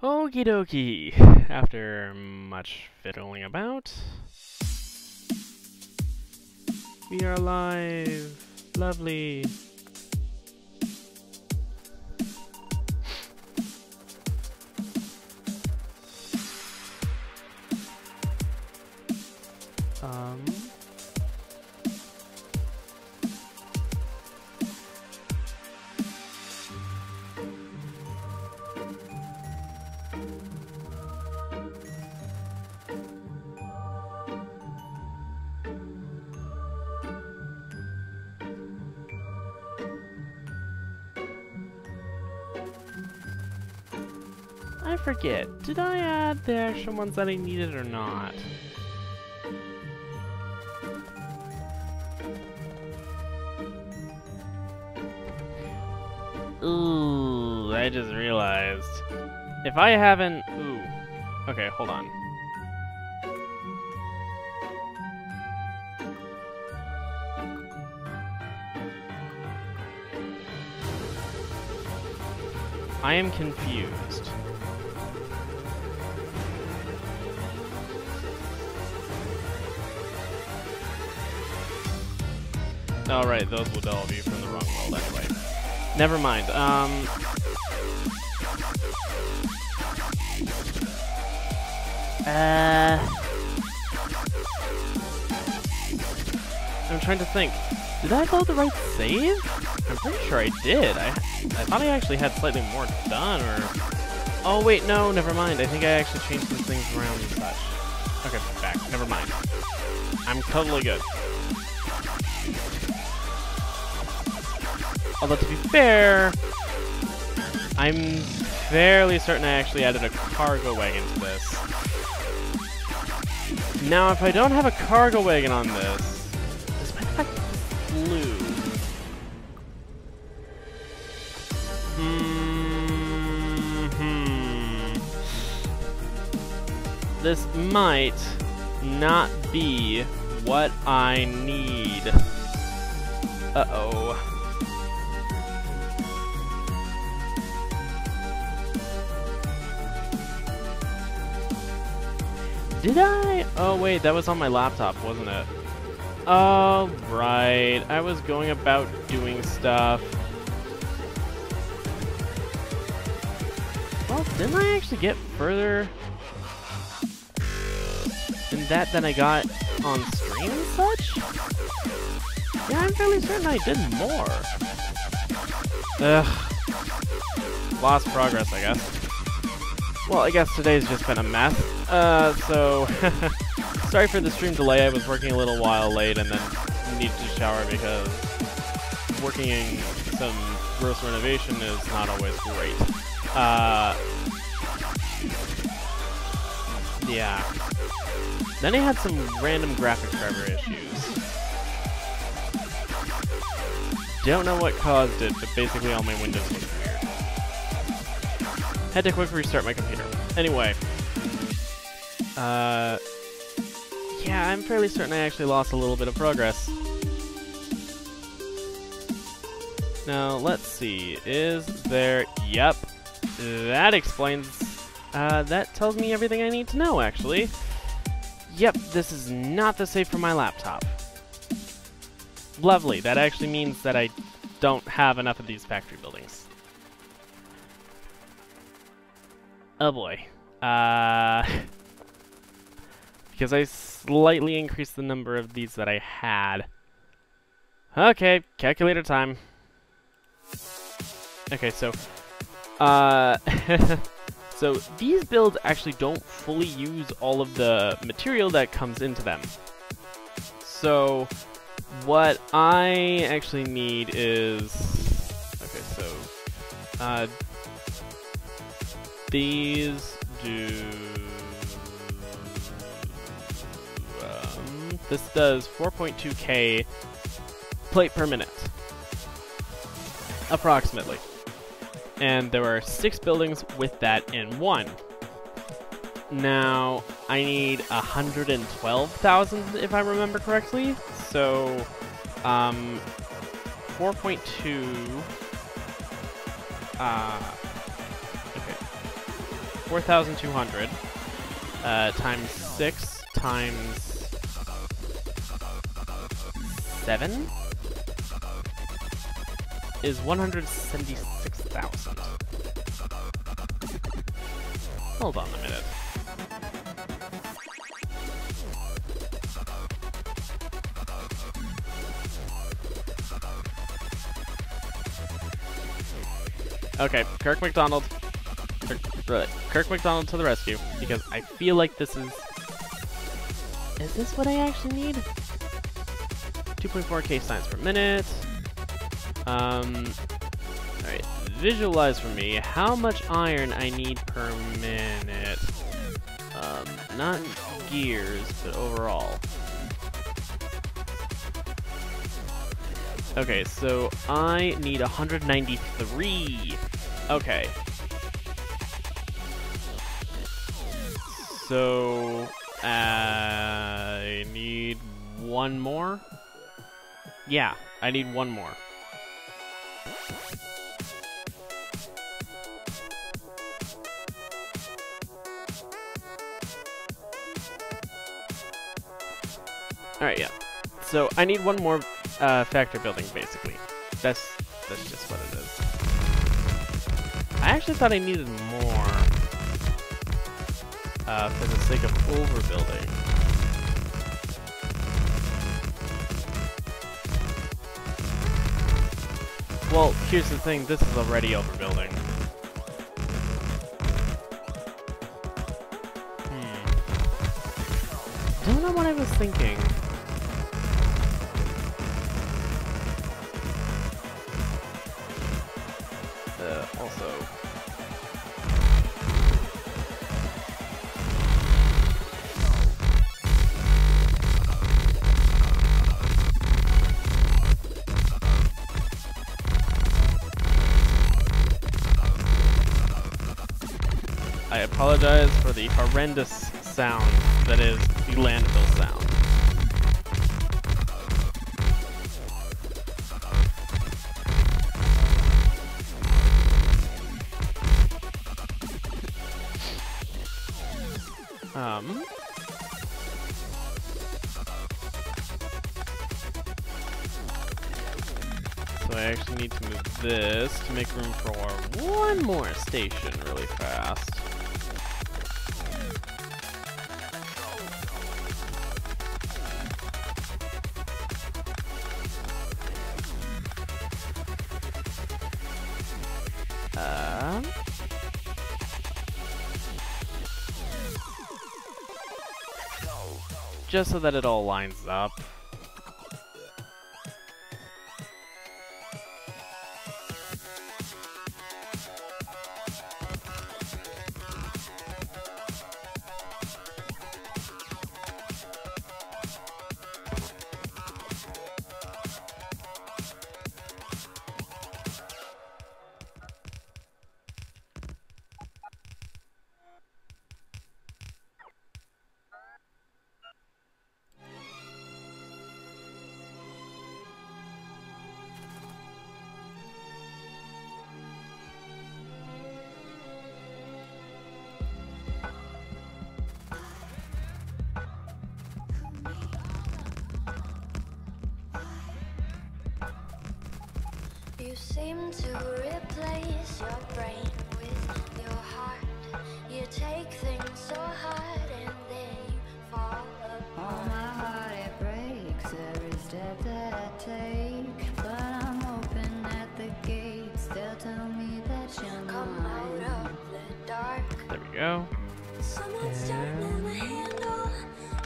Okie dokie. After much fiddling about, we are live. Lovely. I forget, did I add the extra ones that I needed or not? Ooh, I just realized. If I haven't... Ooh. Okay, hold on. I am confused. Oh, right, those will all be from the wrong world anyway. Never mind, I'm trying to think. Did I load the right save? I'm pretty sure I did. I thought I actually had slightly more done, or... Oh, wait, no, never mind. I think I actually changed some things around and such. Okay, back. Never mind. I'm totally good. Although, to be fair, I'm fairly certain I actually added a cargo wagon to this. Now, if I don't have a cargo wagon on this, despite the fact that it's blue, this might not be what I need. Uh-oh. Did I? Oh wait, that was on my laptop, wasn't it? Oh, right. I was going about doing stuff. Well, didn't I actually get further in that than I got on stream and such? Yeah, I'm fairly certain I did more. Ugh. Lost progress, I guess. Well, I guess today's just been a mess. So, sorry for the stream delay. I was working a little while late and then needed to shower because working in some gross renovation is not always great. Yeah. Then I had some random graphics driver issues. Don't know what caused it, but basically all my windows look weird. Had to quickly restart my computer. Anyway. Yeah, I'm fairly certain I actually lost a little bit of progress. Now, let's see. Is there... Yep. That explains... that tells me everything I need to know, actually. Yep, this is not the save for my laptop. Lovely. That actually means that I don't have enough of these factory buildings. Oh boy. Because I slightly increased the number of these that I had. Okay, calculator time. Okay, so... so these builds actually don't fully use all of the material that comes into them. So what I actually need is... Okay, so... these do... this does 4.2k plate per minute. Approximately. And there are 6 buildings with that in one. Now, I need 112,000 if I remember correctly. So, 4.2... okay. 4,200 times 6 times 7 is 176,000. Hold on a minute. Okay, Kirk McDonald to the rescue, because I feel like this is this what I actually need? 2.4k signs per minute. Alright, visualize for me how much iron I need per minute. Not gears, but overall. Okay, so I need 193. Okay. So I need one more? Yeah, I need one more. Alright, yeah. So I need one more factory building, basically. That's just what it is. I actually thought I needed more for the sake of overbuilding. Well, here's the thing, this is already overbuilding. Don't know what I was thinking. Also... I apologize for the horrendous sound that is the landfill sound. So I actually need to move this to make room for one more station really fast. Just so that it all lines up. You seem to replace your brain with your heart. You take things so hard and then you fall apart. Oh, my heart, it breaks every step that I take. But I'm open at the gates. They'll tell me that you're come out of the dark. There we go. Someone's turning the handle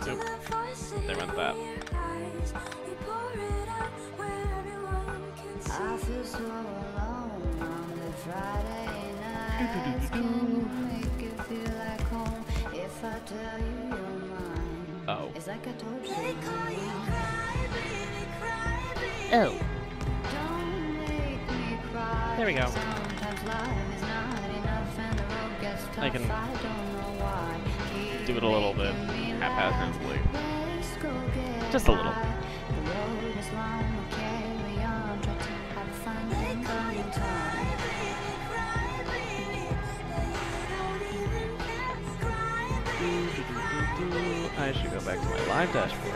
to Nope. the voices There went that. in your eyes. You pour it out where everyone can see. I feel so alone on the Friday nights. Can you make it feel like home if I tell you you're mine? Oh. It's like I told you. They call you cry, baby, cry, baby. Oh. Don't make me cry. There we go. Sometimes life is not enough and the road gets tough. I can don't know why. do it a little bit haphazardly. Just a little. The road is long, we'll carry on. Try to have fun and come in time. I should go back to my live dashboard.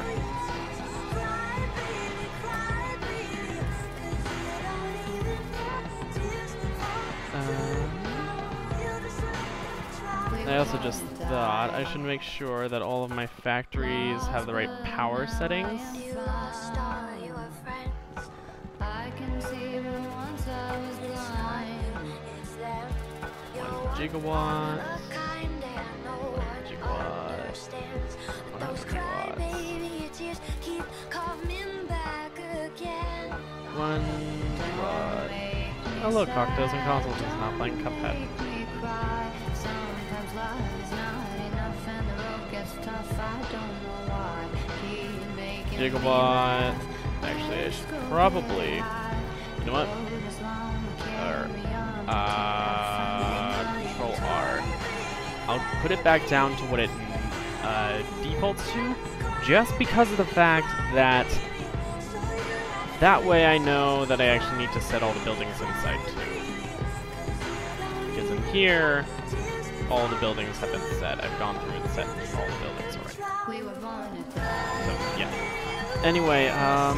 I also just thought I should make sure that all of my factories have the right power settings. Gigawatt. 1 gigawatt. Oh look, Cocktails and Consoles is not playing Cuphead. Gigawatt. Actually, I should probably. You know what? Or, Control R. I'll put it back down to what it defaults to, just because of the fact that that way I know that I actually need to set all the buildings inside too. Because in here, all the buildings have been set. I've gone through and set all the buildings already. So, yeah. Anyway, ugh,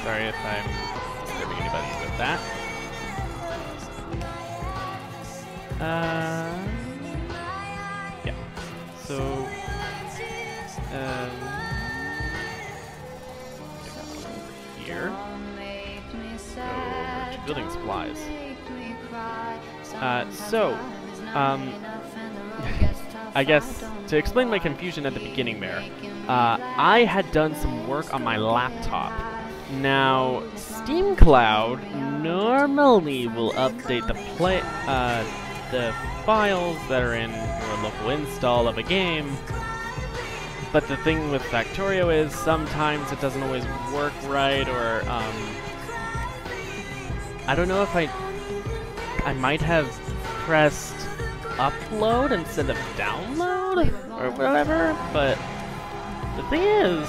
sorry if I'm disturbing anybody with that. Yeah. So, here. Go to building supplies. I guess to explain my confusion at the beginning there, I had done some work on my laptop. Now, Steam Cloud normally will update the files that are in your local install of a game, but the thing with Factorio is sometimes it doesn't always work right, or I don't know if I might have pressed upload instead of download or whatever, but the thing is,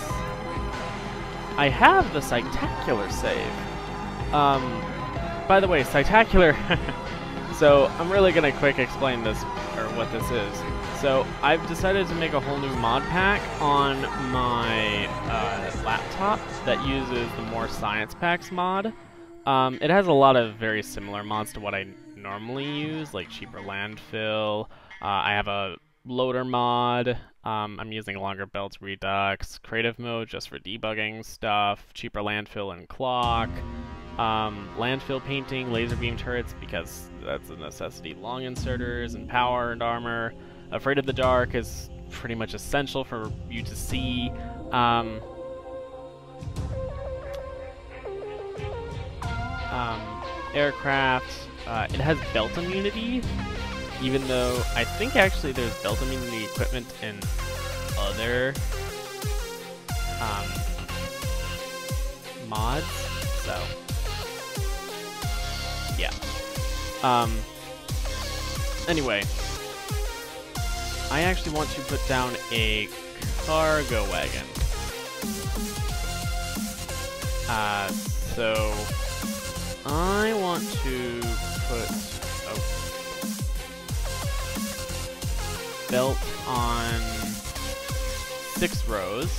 I have the Cytacular save. By the way, Cytacular, so I'm really gonna quick explain this, or what this is. So I've decided to make a whole new mod pack on my laptop that uses the More Science Packs mod. It has a lot of very similar mods to what I normally use, like cheaper landfill. I have a loader mod. I'm using longer belts redux, creative mode just for debugging stuff, cheaper landfill and clock, landfill painting, laser beam turrets because that's a necessity, long inserters and power and armor. Afraid of the dark is pretty much essential for you to see. Aircraft. It has belt immunity, even though I think actually there's belt immunity equipment in other mods. So yeah. Anyway, I actually want to put down a cargo wagon. So I want to put a belt on 6 rows,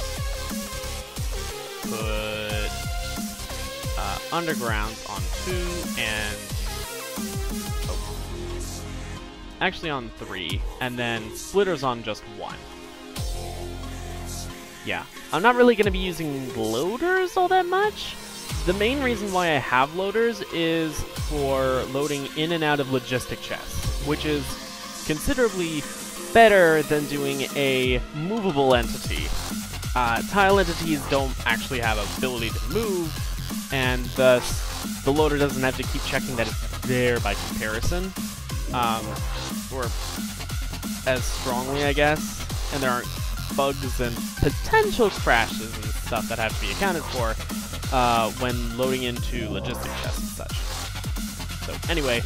put undergrounds on 2, and actually on 3, and then splitters on just 1. Yeah, I'm not really going to be using loaders all that much. The main reason why I have loaders is for loading in and out of logistic chests, which is considerably better than doing a movable entity. Tile entities don't actually have ability to move, and thus the loader doesn't have to keep checking that it's there by comparison, or as strongly, I guess, and there aren't bugs and potential crashes and stuff that have to be accounted for when loading into logistic chests and such. So anyway,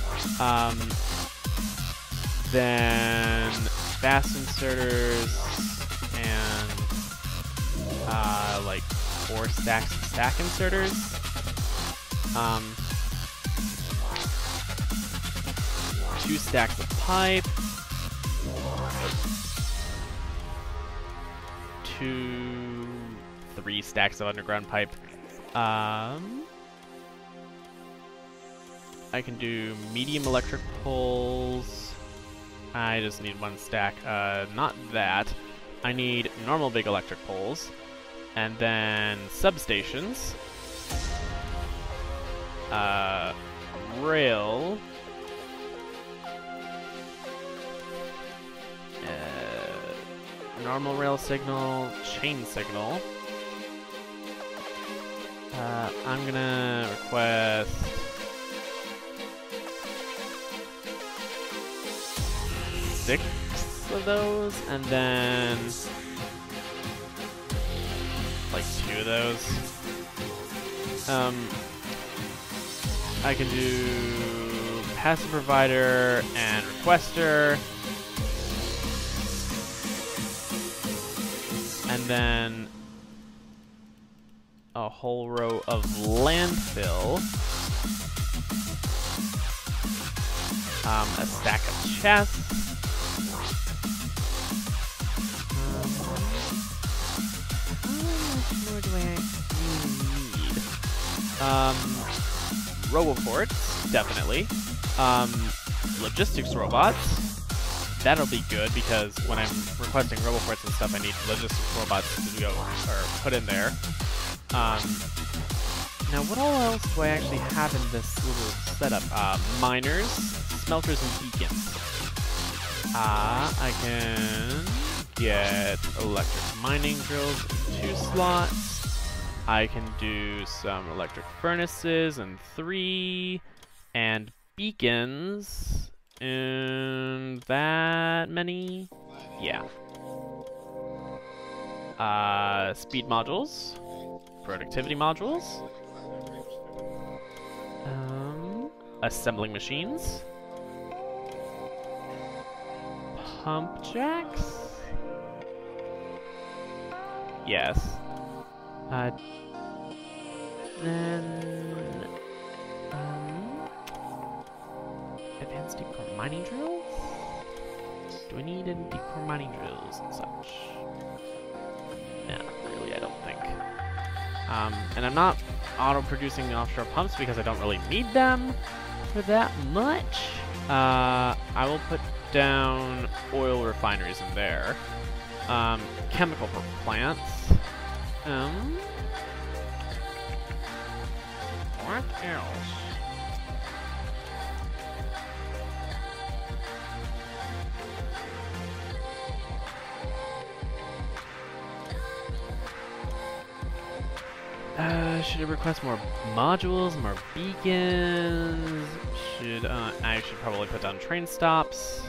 then fast inserters and like 4 stacks of stack inserters. 2 stacks of pipe. 2, 3 stacks of underground pipe. I can do medium electric poles. I just need 1 stack. Not that. I need normal big electric poles. And then substations. Rail. Normal rail signal, chain signal. I'm gonna request 6 of those, and then like 2 of those. I can do passive provider and requester. And then a whole row of landfill. A stack of chests. How much more do I actually need? Roboports, definitely. Logistics robots. That'll be good because when I'm requesting roboports and stuff, I need logistics robots to go or put in there. Now, what all else do I actually have in this little setup? Miners, smelters, and beacons. I can get electric mining drills in 2 slots. I can do some electric furnaces in 3, and beacons in that many? Yeah. Speed modules, productivity modules, assembling machines, pump jacks? Yes. Then advanced deep core mining drills? Do I need any deep core mining drills and such? No, really, I don't think. And I'm not auto-producing offshore pumps because I don't really need them for that much. I will put down oil refineries in there. Chemical plants. What else? Should I request more modules, more beacons? I should probably put down train stops.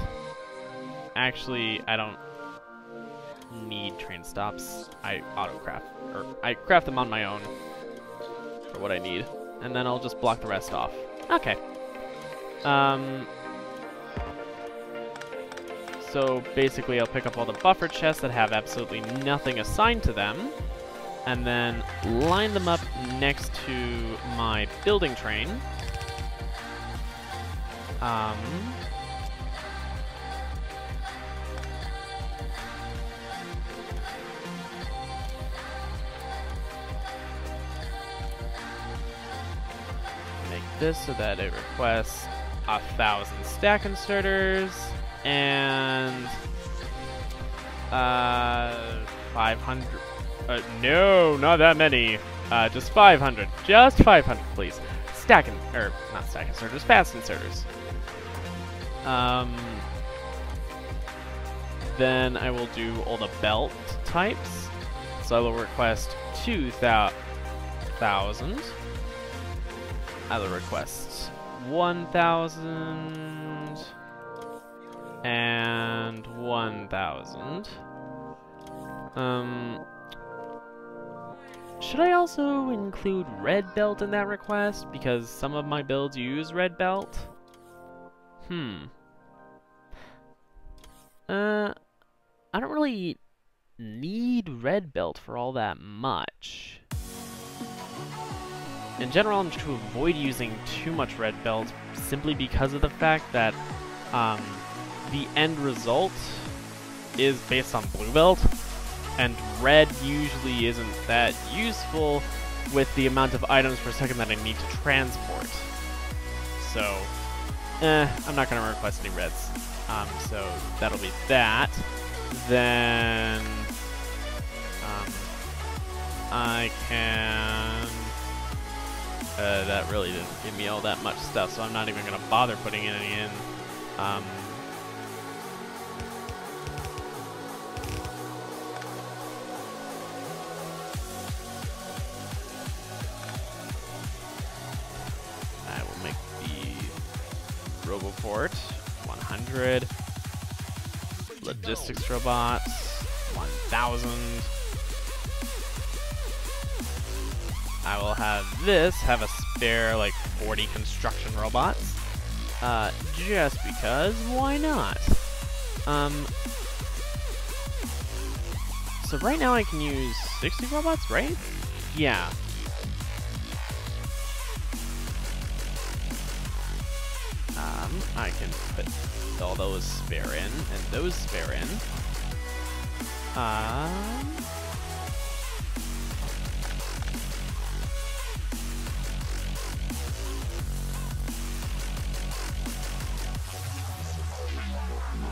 Actually, I don't need train stops. I I craft them on my own for what I need, and then I'll just block the rest off. Okay. So basically, I'll pick up all the buffer chests that have absolutely nothing assigned to them, and then line them up next to my building train. Make this so that it requests 1,000 stack inserters and 500. No, not that many. Just 500. Just 500, please. Not stack inserters, fast inserters. Then I will do all the belt types. So I will request 2,000. I will request 1,000 and 1,000. Should I also include red belt in that request? Because some of my builds use red belt. I don't really need red belt for all that much. In general, I'm trying to avoid using too much red belt simply because of the fact that the end result is based on blue belt. and red usually isn't that useful with the amount of items per second that I need to transport. So, I'm not going to request any reds. So that'll be that. Then I can... that really didn't give me all that much stuff, so I'm not even going to bother putting any in. I will make the Roboport 100. Logistics robots 1,000. I will have this have a spare like 40 construction robots, just because why not? So right now I can use 60 robots, right? Yeah. I can put all those spare in and those spare in.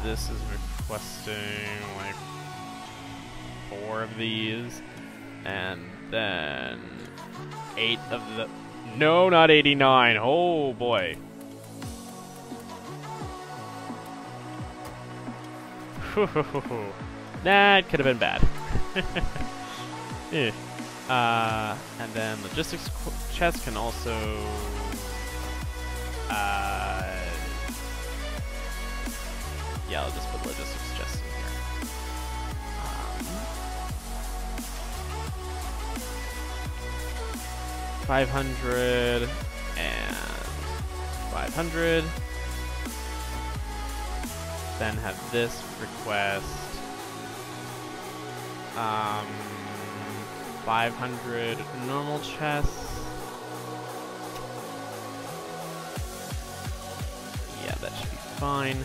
This is requesting like 4 of these, and then 8 of the... No, not 89. Oh boy. That could have been bad. And then logistics chest can also... yeah, I'll just put logistics chest in here. 500 and 500. Then have this request 500 normal chests. Yeah, that should be fine.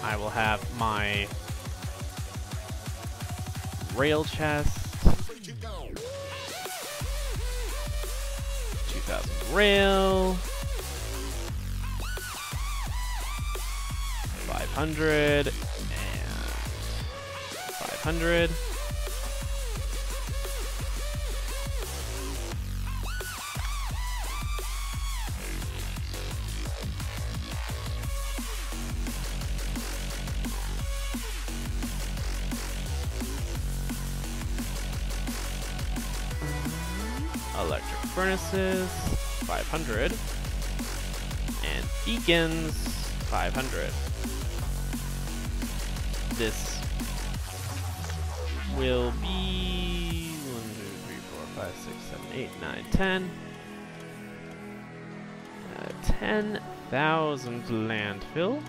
I will have my rail chest. 2,000 rail. 500 and 500. Electric furnaces, 500. And beacons, 500. This will be 1, 2, 3, 4, 5, 6, 7, 8, 9, 10. 10,000 landfill.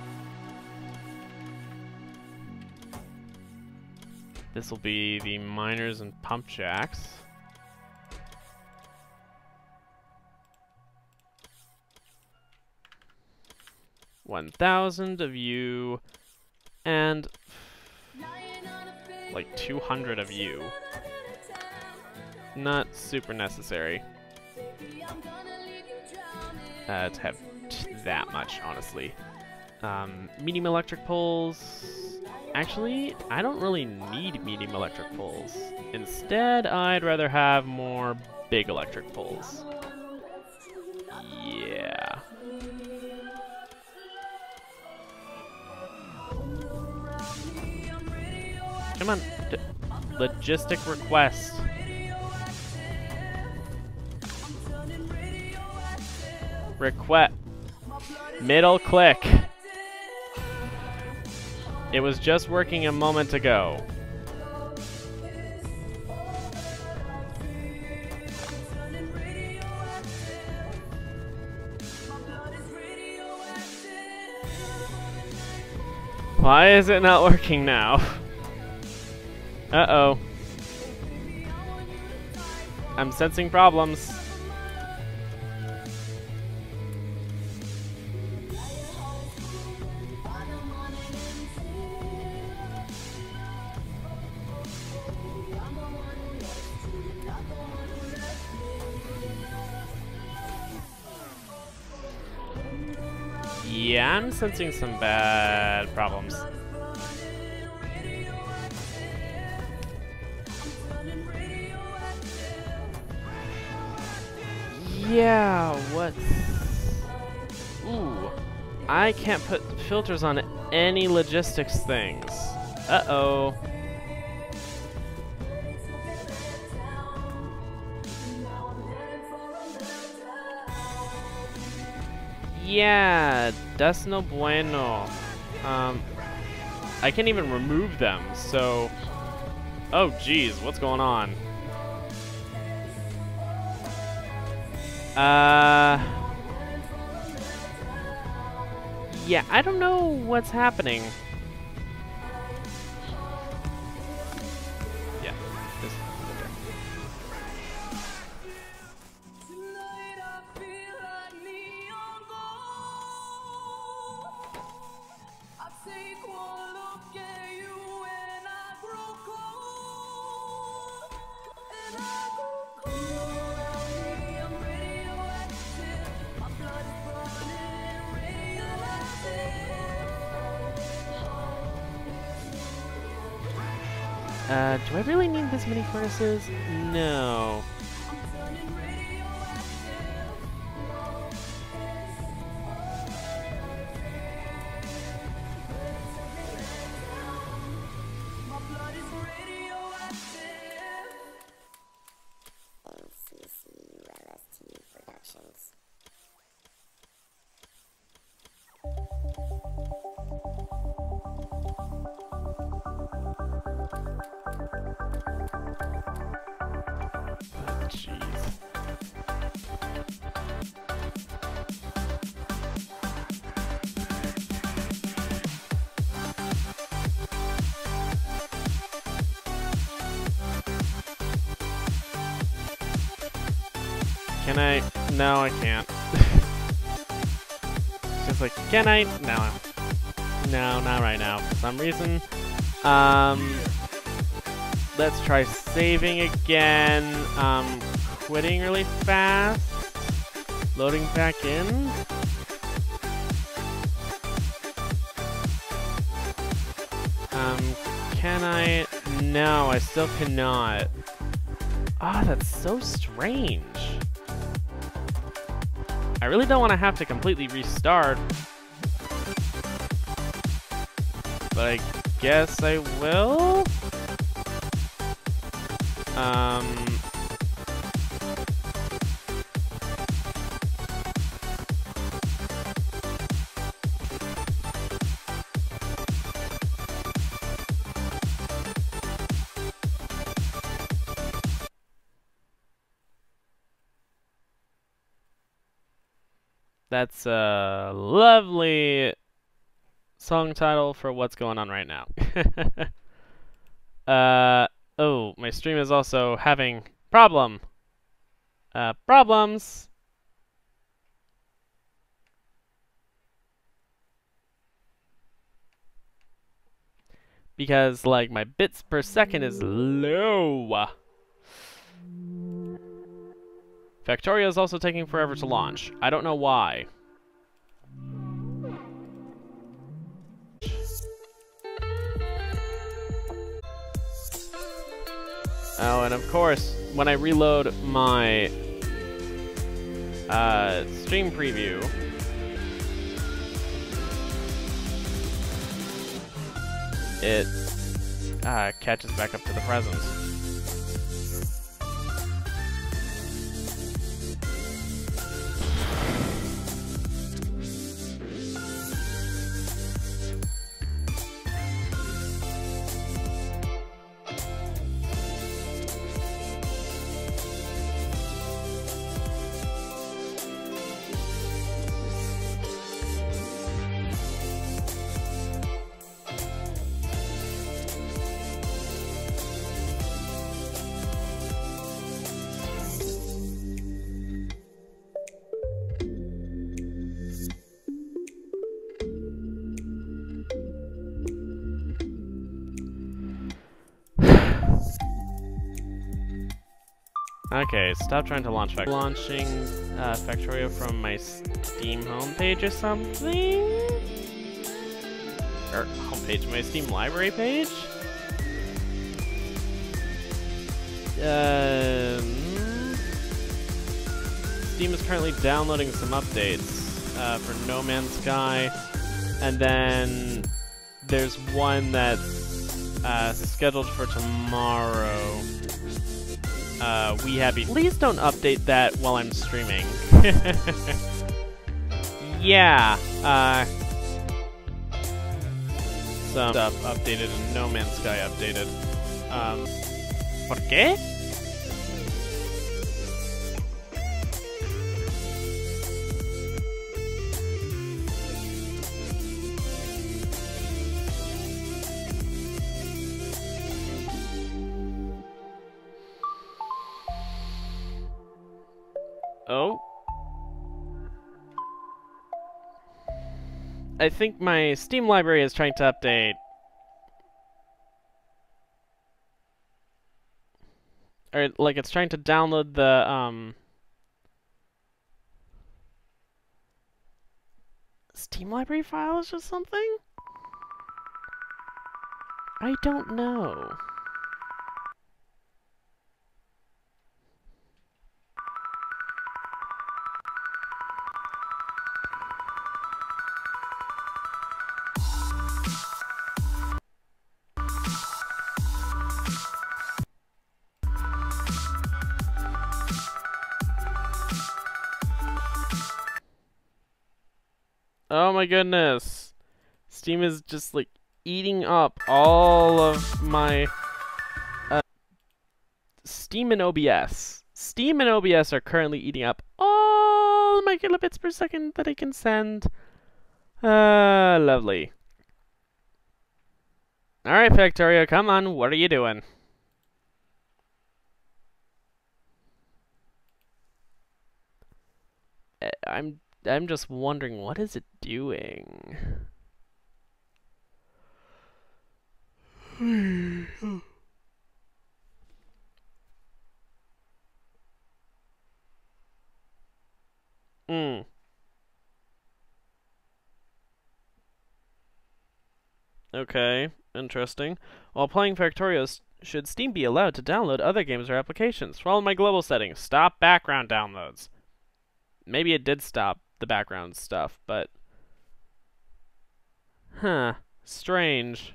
This will be the miners and pump jacks. $1,000 of you, and like 200 of you. Not super necessary to have that much, honestly. Medium electric poles. Actually, I don't really need medium electric poles. Instead, I'd rather have more big electric poles. Yeah. Come on, logistic request. Request. Middle click. It was just working a moment ago. Why is it not working now? Uh-oh. I'm sensing problems. Yeah, I'm sensing some bad problems. Yeah, what? Ooh, I can't put filters on any logistics things. Uh-oh. Yeah, that's no bueno. I can't even remove them, so... Oh, geez, what's going on? Yeah, I don't know what's happening. Yeah, this filter. Do I really need this many furnaces? No. Can I? No, I can't. It's just like, can I? No. No, not right now. For some reason. Let's try saving again. Quitting really fast. Loading back in. Can I? No, I still cannot. Ah, that's so strange. I really don't want to have to completely restart. But I guess I will? That's a lovely song title for what's going on right now. Oh, my stream is also having problems. Because, like, my bits per second is low. Factorio is also taking forever to launch. I don't know why. Oh, and of course, when I reload my stream preview, it catches back up to the present. Okay, stop trying to launch Factorio. Launching Factorio from my Steam homepage or something? Or homepage, my Steam library page? Steam is currently downloading some updates for No Man's Sky, and then there's one that's scheduled for tomorrow. We Happy. Please don't update that while I'm streaming. Yeah. Some stuff updated and No Man's Sky updated. ¿Por qué? Oh. I think my Steam library is trying to update. Or, like, it's trying to download the, Steam library files or something? I don't know. Oh my goodness. Steam is just like eating up all of my Steam and OBS. Steam and OBS are currently eating up all my kilobits per second that I can send. Lovely. Alright, Factorio, come on, what are you doing? I'm just wondering, what is it doing? Okay, interesting. While playing Factorio, should Steam be allowed to download other games or applications? Follow my global settings. Stop background downloads. Maybe it did stop the background stuff, but... Huh. Strange.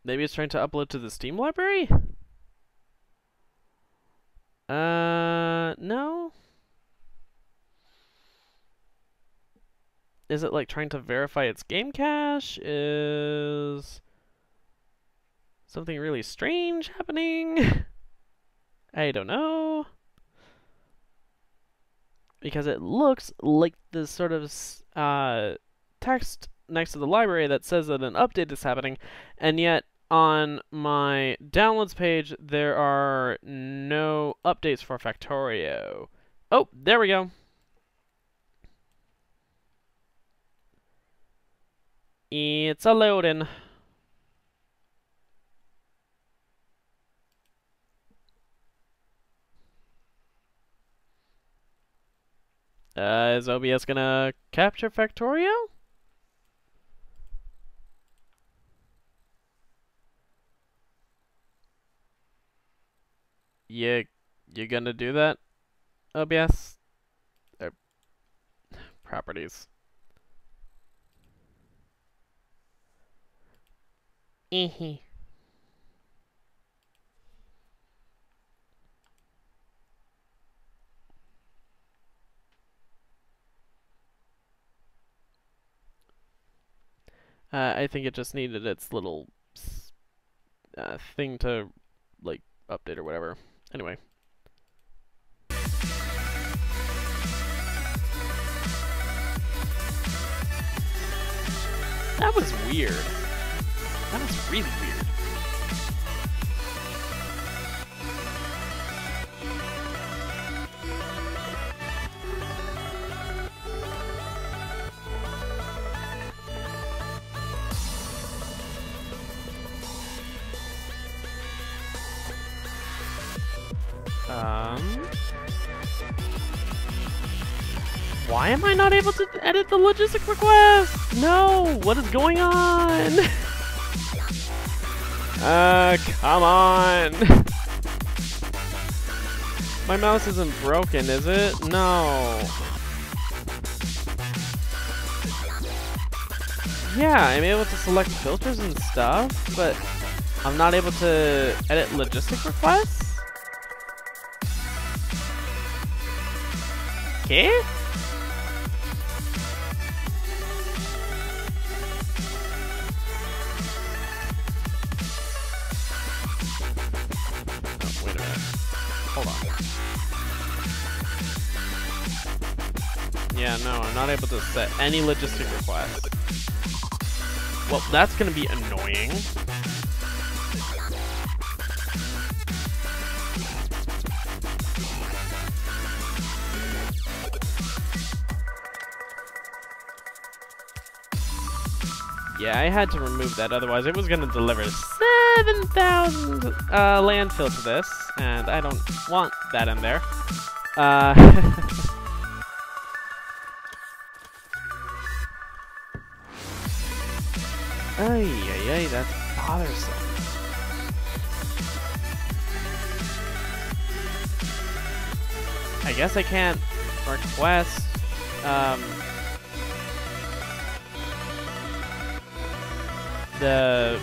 Maybe it's trying to upload to the Steam library? No? Is it like trying to verify its game cache? Is something really strange happening? I don't know. Because it looks like this sort of text next to the library that says that an update is happening, and yet on my downloads page there are no updates for Factorio. Oh, there we go. It's a loading. Is OBS gonna capture Factorio? You gonna do that, OBS? Properties. I think it just needed its little thing to, like, update or whatever. Anyway. That was weird. That was really weird. Why am I not able to edit the logistic request? No, what is going on? Come on. My mouse isn't broken, is it? No. Yeah, I'm able to select filters and stuff, but I'm not able to edit logistic requests? Okay? Hold on. Yeah, no, I'm not able to set any logistic requests. Well, that's gonna be annoying. Yeah, I had to remove that, otherwise it was gonna deliver 7,000 landfill to this, and I don't want that in there. Ay, that's bothersome. I guess I can't request, the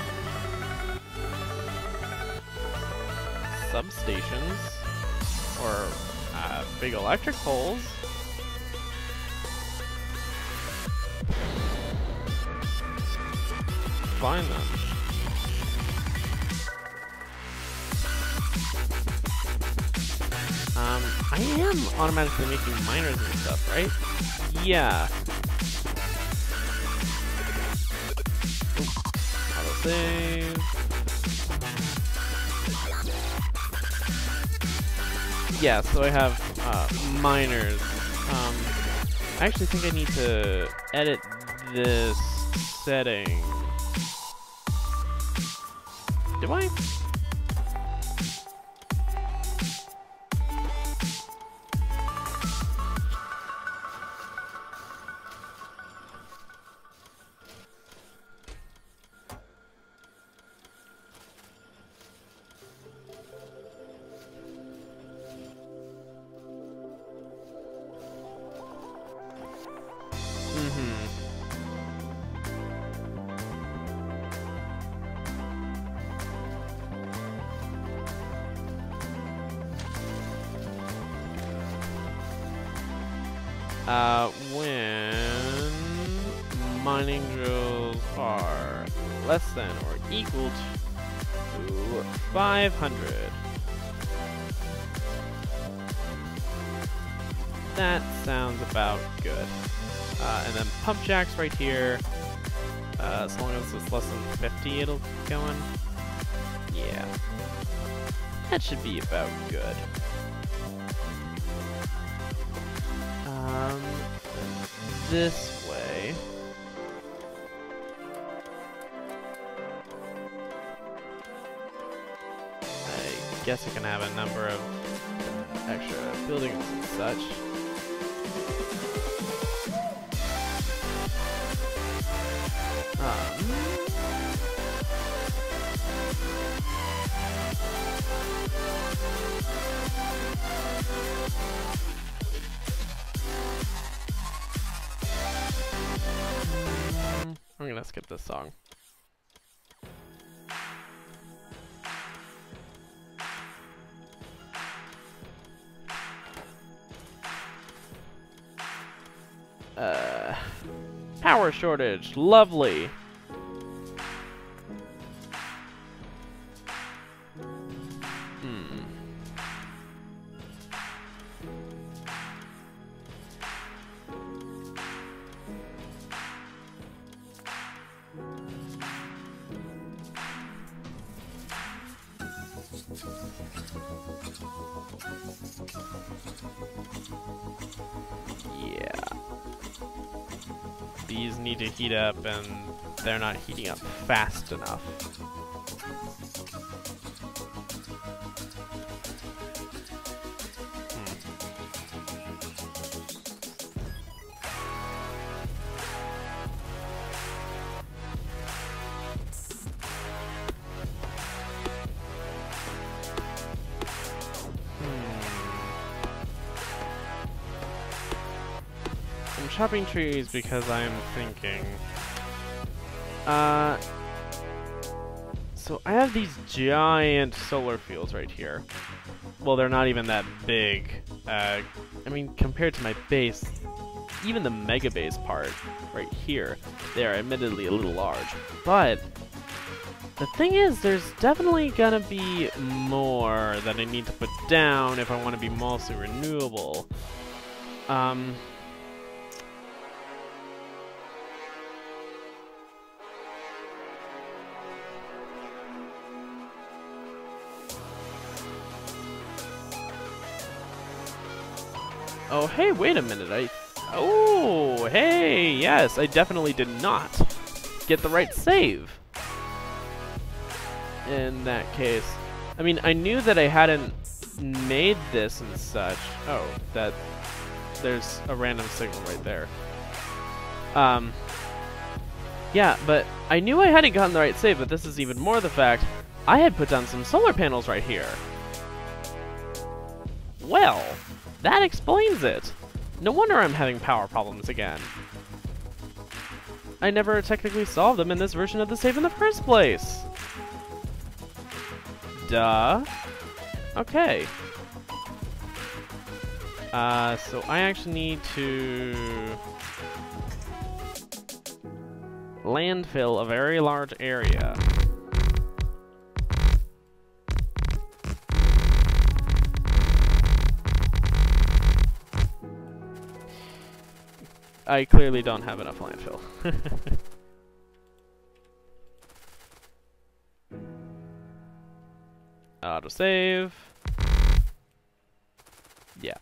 substations or big electric poles. Find them. I am automatically making miners and stuff, right? Yeah. Save. Yeah, so I have miners. I actually think I need to edit this setting. Do I? When mining drills are less than or equal to 500. That sounds about good. And then pump jacks right here. As long as it's less than 50, it'll keep going. Yeah. That should be about good. This way. I guess I can have a number of extra buildings and such. I'm gonna skip this song. Power shortage, lovely. Yeah. These need to heat up, and they're not heating up fast enough. I'm chopping trees because I'm thinking. So I have these giant solar fields right here. Well, they're not even that big. I mean, compared to my base, even the Megabase part right here, they are admittedly a little large. But the thing is, there's definitely gonna be more that I need to put down if I want to be mostly renewable. Oh, hey, wait a minute. Oh, hey, yes, I definitely did not get the right save. In that case. I mean, I knew that I hadn't made this and such. Oh, that there's a random signal right there. Yeah, but I knew I hadn't gotten the right save, but this is even more the fact I had put down some solar panels right here. Well, that explains it. No wonder I'm having power problems again. I never technically solved them in this version of the save in the first place. Duh. Okay. So I actually need to landfill a very large area. I clearly don't have enough landfill. Autosave. Yeah.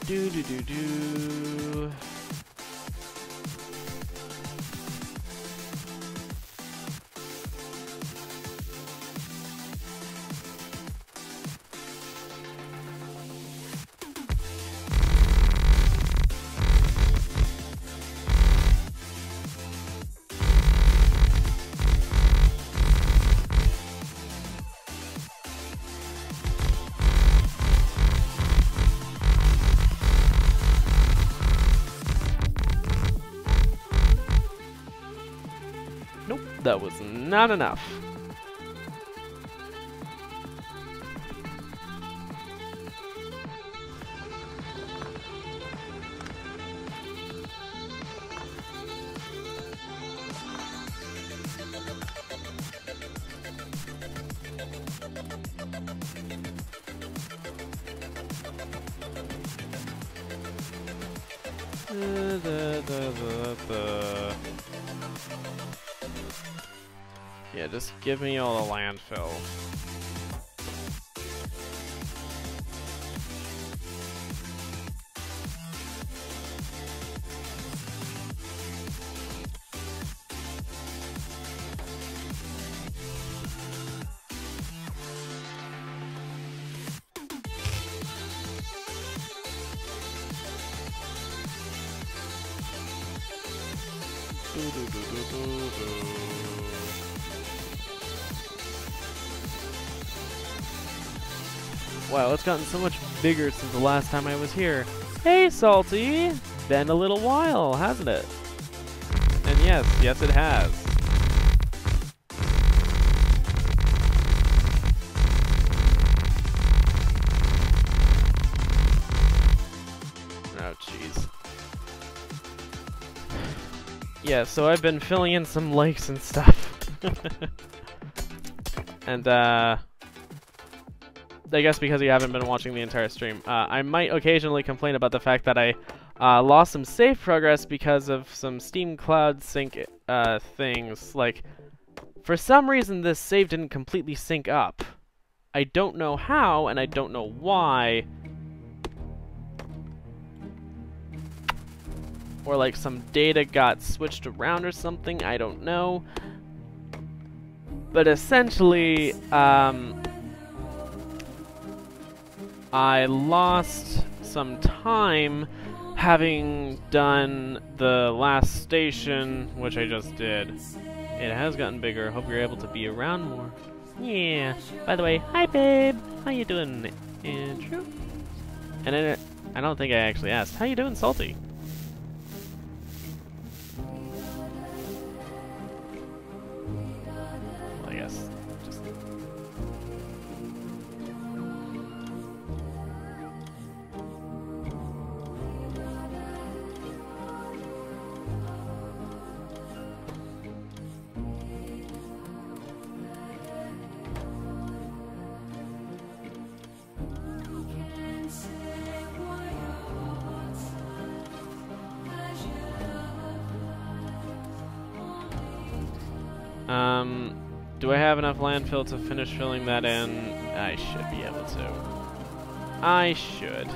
Do. Nope, that was not enough. Yeah, just give me all the landfill. Wow, it's gotten so much bigger since the last time I was here. Hey, Salty! Been a little while, hasn't it? And yes, it has. Yeah, so I've been filling in some lakes and stuff. And, I guess because you haven't been watching the entire stream, I might occasionally complain about the fact that I lost some save progress because of some Steam Cloud Sync things. Like, for some reason, this save didn't completely sync up. I don't know how, and I don't know why. Or like some data got switched around or something, I don't know. But essentially, I lost some time having done the last station, which I just did. It has gotten bigger. Hope you're able to be around more. Yeah. By the way, hi babe. How you doing, Andrew? And then I don't think I actually asked. How you doing, Salty? Well, I guess just. Do I have enough landfill to finish filling that in? I should be able to. I should.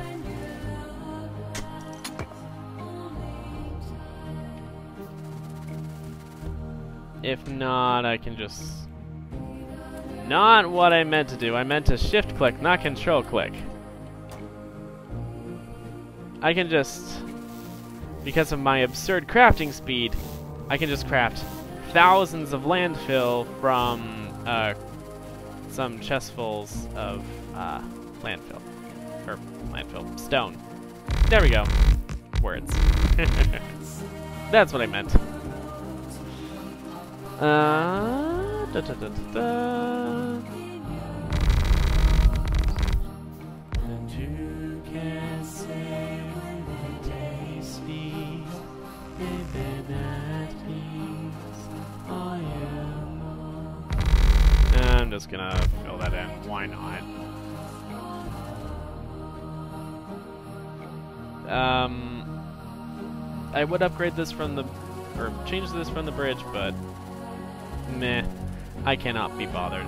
If not, I can just... Not what I meant to do. I meant to shift click, not control click. I can just... Because of my absurd crafting speed, I can just craft thousands of landfill from some chestfuls of landfill. Or landfill. Stone. There we go. Words. That's what I meant. Da, da, da, da, da. And you can say with a tasty, living at peace. I am. I'm just gonna fill that in. Why not? I would upgrade this from the, or change this from the bridge, but meh, I cannot be bothered.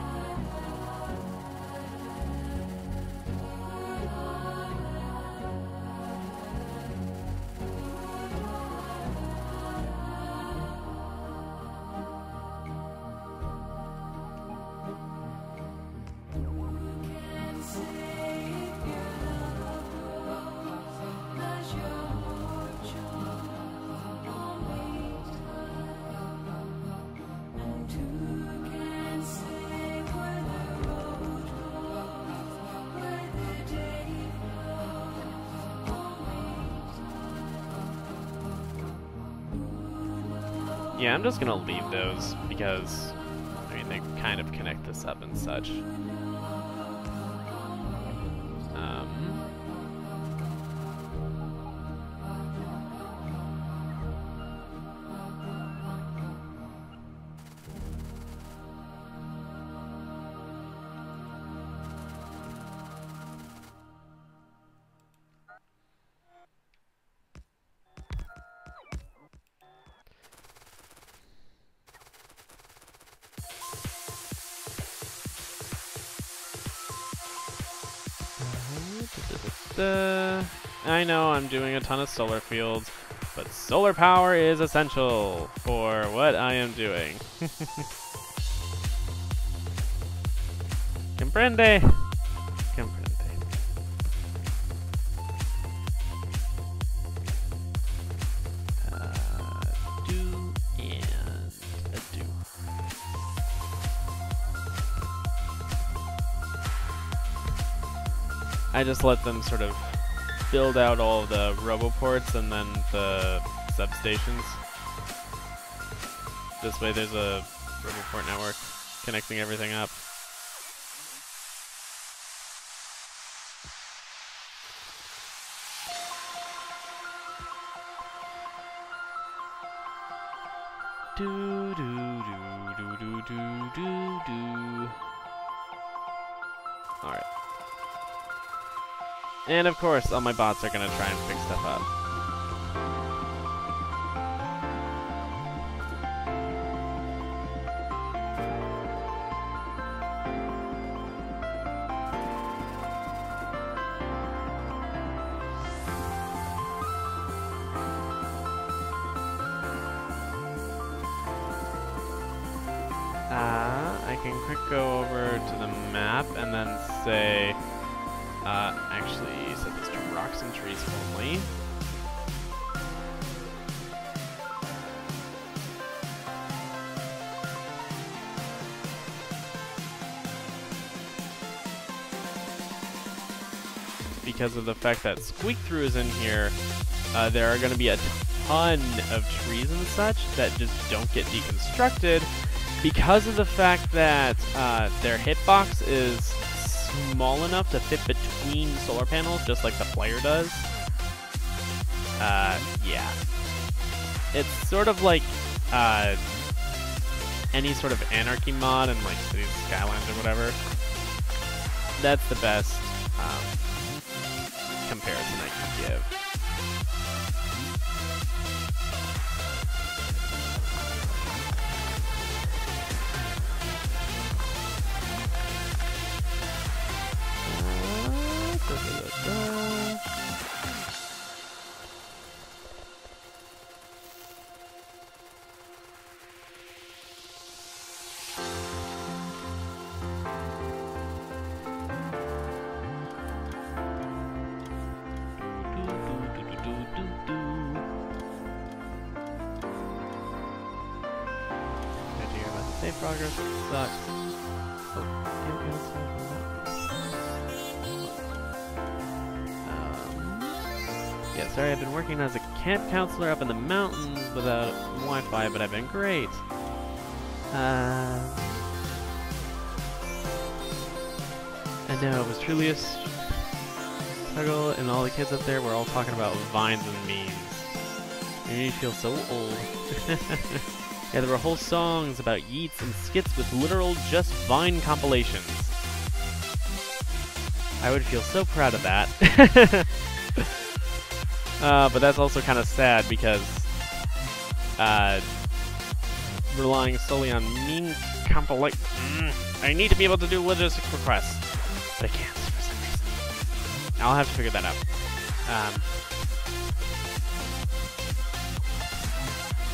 Yeah, I'm just gonna leave those because, I mean, they kind of connect this up and such. I know I'm doing a ton of solar fields, but solar power is essential for what I am doing. Comprende? Comprende. Do and a do. I just let them sort of build out all of the roboports and then the substations. This way there's a roboport network connecting everything up. Do do do do do do do do. All right. And of course, all my bots are gonna try and pick stuff up. I can quick go over to the map and then say, actually set this to rocks and trees only. Because of the fact that squeak through is in here, there are going to be a ton of trees and such that just don't get deconstructed because of the fact that their hitbox is small enough to fit between solar panels, just like the player does. Yeah. It's sort of like any sort of anarchy mod in like Cities Skylines or whatever. That's the best comparison I can give. Save progress sucks. Yeah, sorry, I've been working as a camp counselor up in the mountains without Wi-Fi, but I've been great. I know, it was truly a struggle, and all the kids up there were all talking about vines and memes. Made me feel so old. Yeah, there were whole songs about yeets and skits with literal just Vine compilations. I would feel so proud of that. But that's also kind of sad because relying solely on meme compilation. I need to be able to do logistic requests, but I can't for some reason. I'll have to figure that out.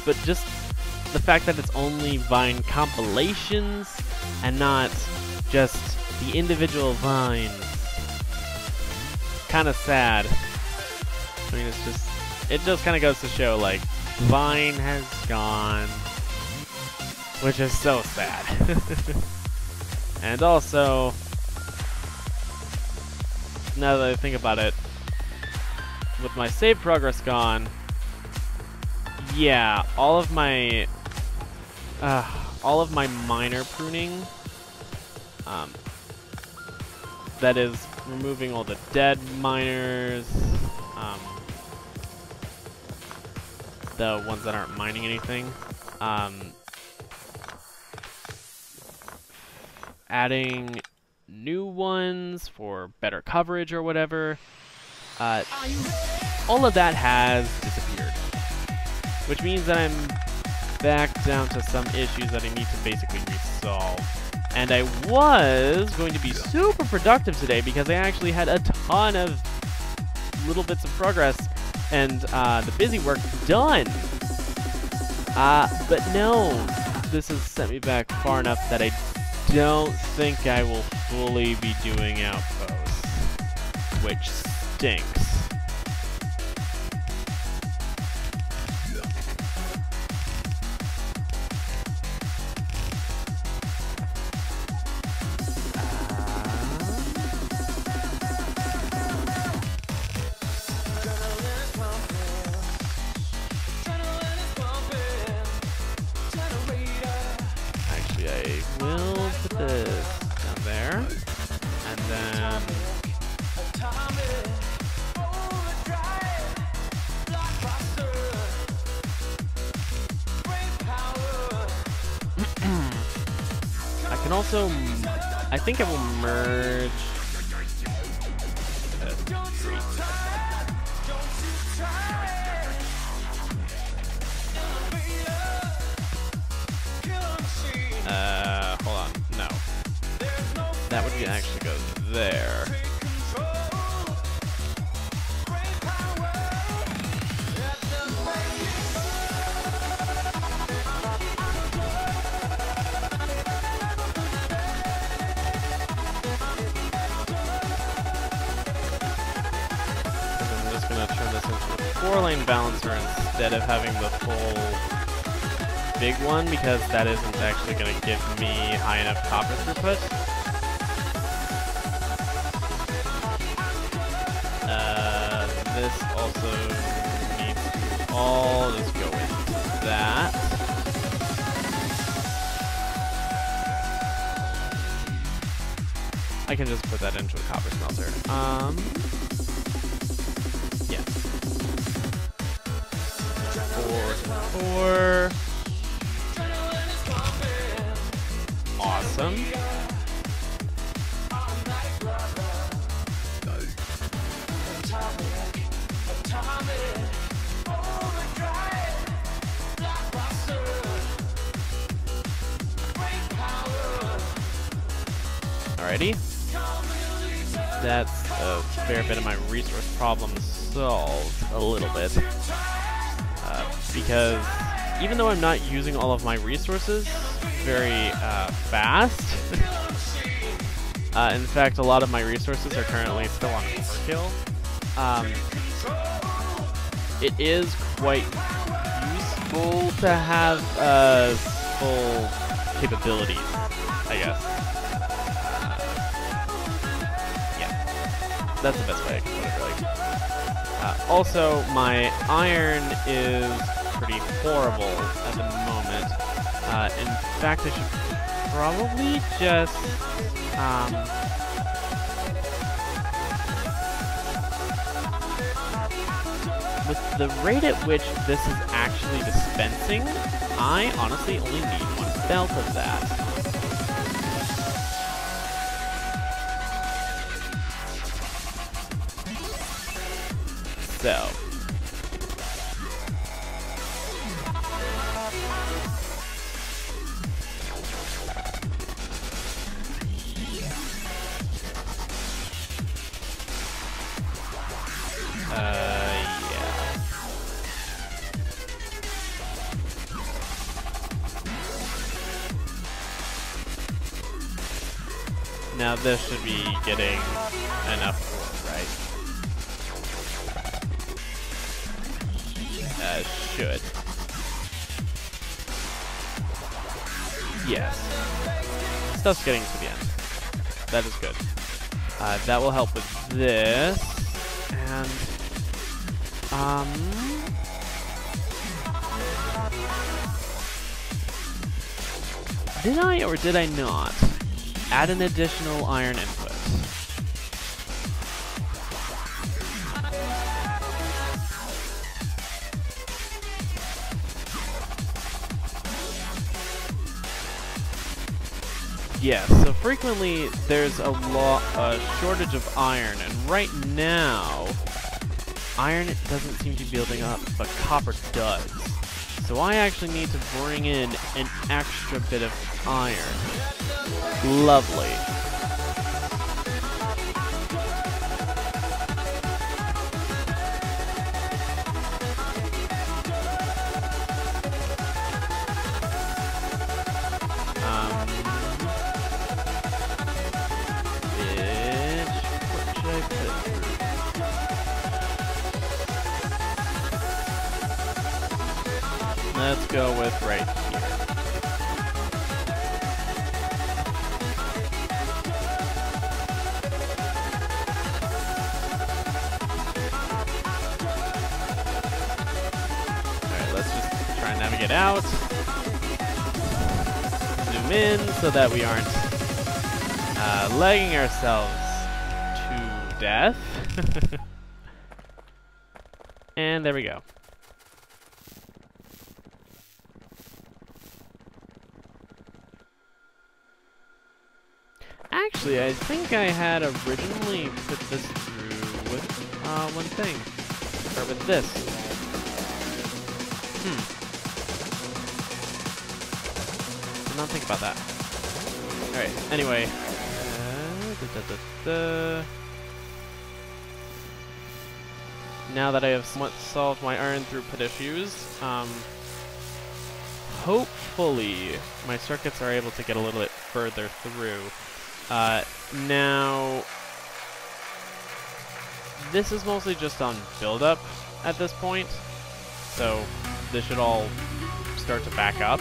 But just the fact that it's only Vine compilations and not just the individual vines, kind of sad. I mean, it just kind of goes to show, like, Vine has gone, which is so sad. And also, now that I think about it, with my save progress gone, yeah, all of my minor pruning, that is removing all the dead miners, the ones that aren't mining anything, adding new ones for better coverage or whatever, all of that has disappeared. Which means that I'm back down to some issues that I need to basically resolve. And I was going to be super productive today because I actually had a ton of little bits of progress and the busy work done. But no, this has sent me back far enough that I don't think I will fully be doing Outposts, which stinks. And also, I think I will merge three. Hold on, no. That would actually go there. I'm just gonna turn this into a 4-lane balancer instead of having the full big one, because that isn't actually going to give me high enough copper throughput. This also needs to all just go into that. I can just put that into a copper smelter. Yeah. 4. Awesome. Alrighty. That's a fair bit of my resource problem solved a little bit. Because even though I'm not using all of my resources very fast, in fact, a lot of my resources are currently still on overkill. It is quite useful to have full capabilities, I guess. Yeah, that's the best way I can put it, really. Also, my iron is pretty horrible at the moment. In fact, I should probably just with the rate at which this is actually dispensing, I honestly only need 1 belt of that. So. Yeah. Now this should be getting enough ore, right? Should. Yes. Stuff's getting to the end. That is good. That will help with this. And did I or did I not add an additional iron input? Yes, so frequently there's a shortage of iron, and right now iron doesn't seem to be building up, but copper does. So I actually need to bring in an extra bit of iron. Lovely. Let's go with right here. Alright, let's just try and navigate out. Zoom in so that we aren't lagging ourselves to death. And there we go. Actually, I think I had originally put this through with one thing. Or with this. Did not think about that. Alright, anyway. Now that I have somewhat solved my iron throughput issues, hopefully my circuits are able to get a little bit further through. Now, this is mostly just on build-up at this point, so this should all start to back up.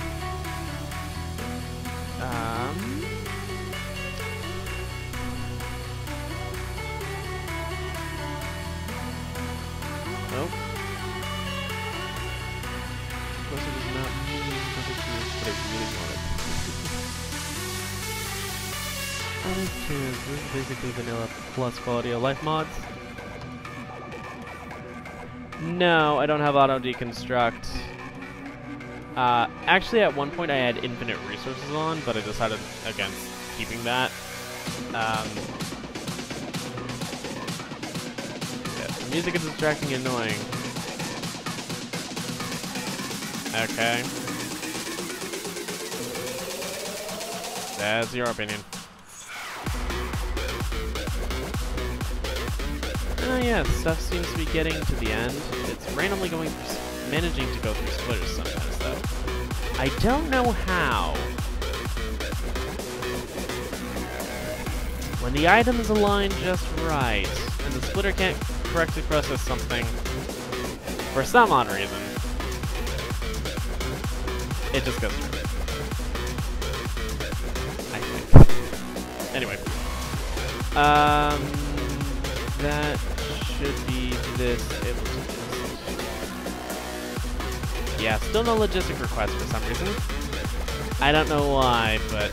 Nope. Of course it is not me, but I really wanted. This is basically vanilla plus quality of life mods. No, I don't have auto deconstruct. Actually, at one point I had infinite resources on, but I decided against keeping that. Yeah, the music is distracting and annoying. Okay. That's your opinion. Oh yeah, stuff seems to be getting to the end. It's randomly managing to go through splitters sometimes, though. I don't know how. When the items align just right, and the splitter can't correctly process something, for some odd reason, it just goes through. I think. Anyway. That should be this. Yeah, still no logistic request for some reason. I don't know why, but...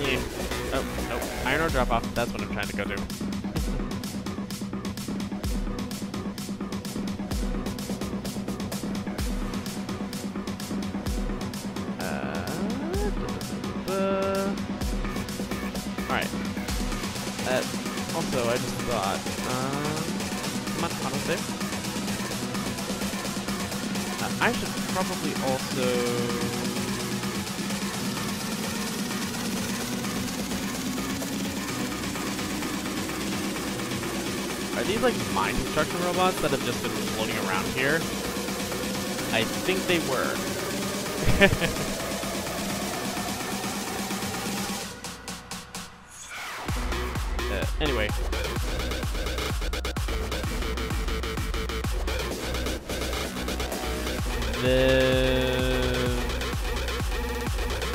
Eh. Oh, nope. Iron ore drop off. That's what I'm trying to go to. Alright. Also, I just thought, come on, autosave. I should probably also... Are these like mine construction robots that have just been floating around here? I think they were. Anyway.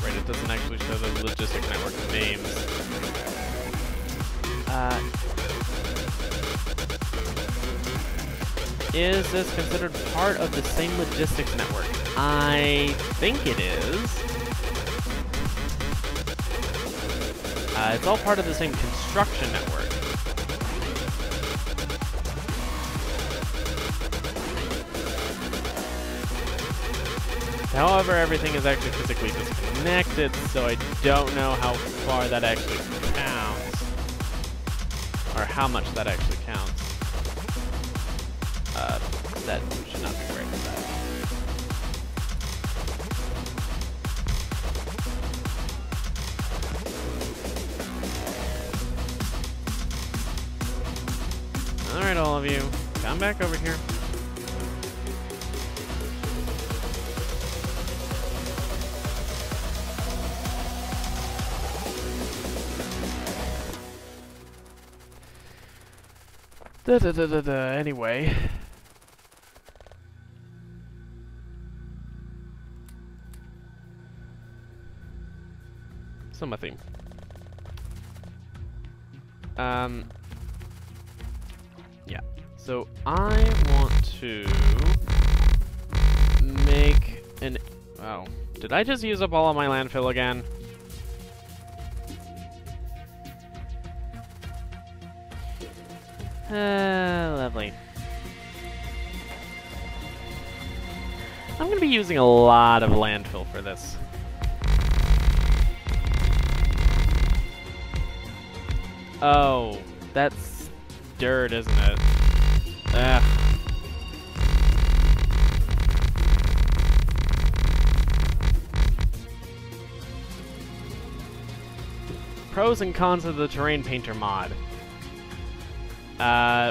Right, it doesn't actually show the logistic network names. Is this considered part of the same logistics network? I think it is. It's all part of the same construction network. However, everything is actually physically disconnected, so I don't know how far that actually counts. Or how much that actually counts. That should not be right for that. Alright, all of you, come back over here. Anyway. Still my theme. Yeah. So I want to make an... Oh. Did I just use up all of my landfill again? Lovely. I'm gonna be using a lot of landfill for this. Oh, that's dirt, isn't it? Ugh. Pros and cons of the Terrain Painter mod.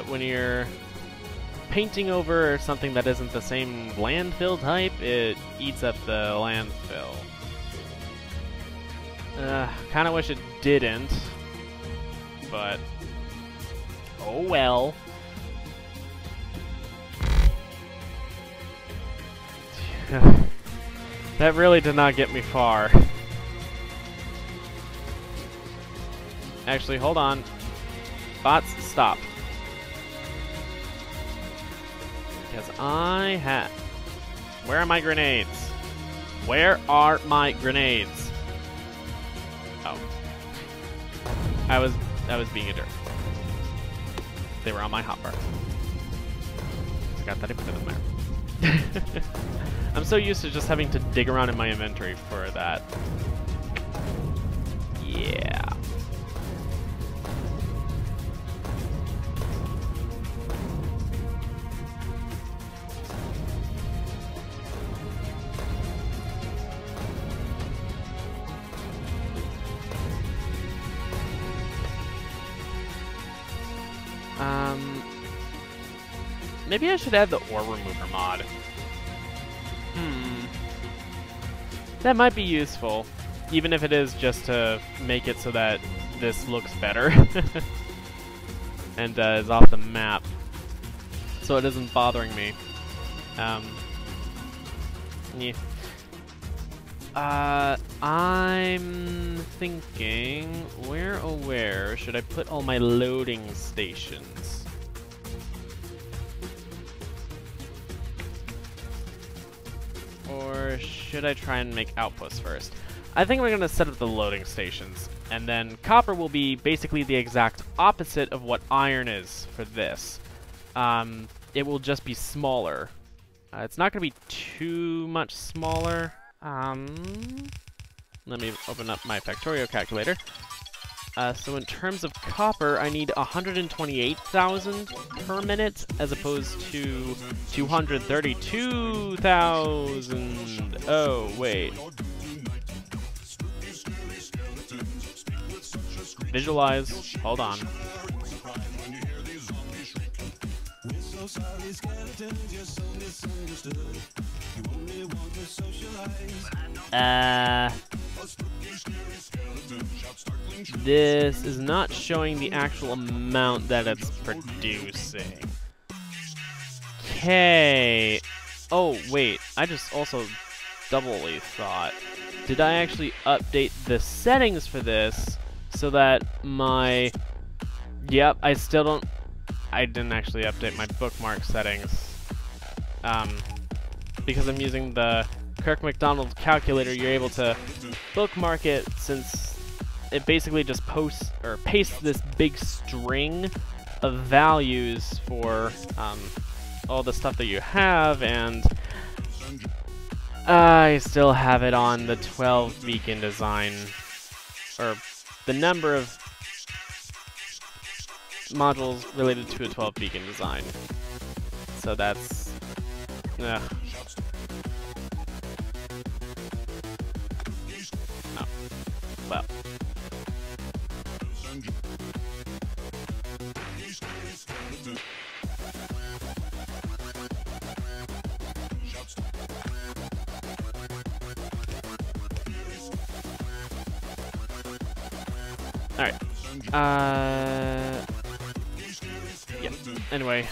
When you're painting over something that isn't the same landfill type, it eats up the landfill. Kinda wish it didn't, but oh well. That really did not get me far. Actually, hold on. Bots, stop. Because I have... Where are my grenades? Where are my grenades? Oh. I was being a jerk. They were on my hotbar. Forgot that I put them there. I'm so used to just having to dig around in my inventory for that. Yeah. Maybe I should add the ore remover mod. That might be useful, even if it is just to make it so that this looks better and is off the map, so it isn't bothering me. Yeah. I'm thinking, where should I put all my loading stations? Or should I try and make outposts first? I think we're gonna set up the loading stations, and then copper will be basically the exact opposite of what iron is for this. It will just be smaller. It's not gonna be too much smaller. Let me open up my Factorio calculator. So in terms of copper, I need 128,000 per minute, as opposed to 232,000. Oh, wait. Visualize. Hold on. This is not showing the actual amount that it's producing. Okay. Oh, wait. I just also doubly thought. Did I actually update the settings for this so that my... Yep, I still don't... I didn't actually update my bookmark settings. Because I'm using the Kirk McDonald calculator, you're able to bookmark it since it basically just pastes this big string of values for all the stuff that you have, and I still have it on the 12 beacon design, or the number of modules related to a 12 beacon design. So that's... Oh, well. Alright. Yeah. Anyway.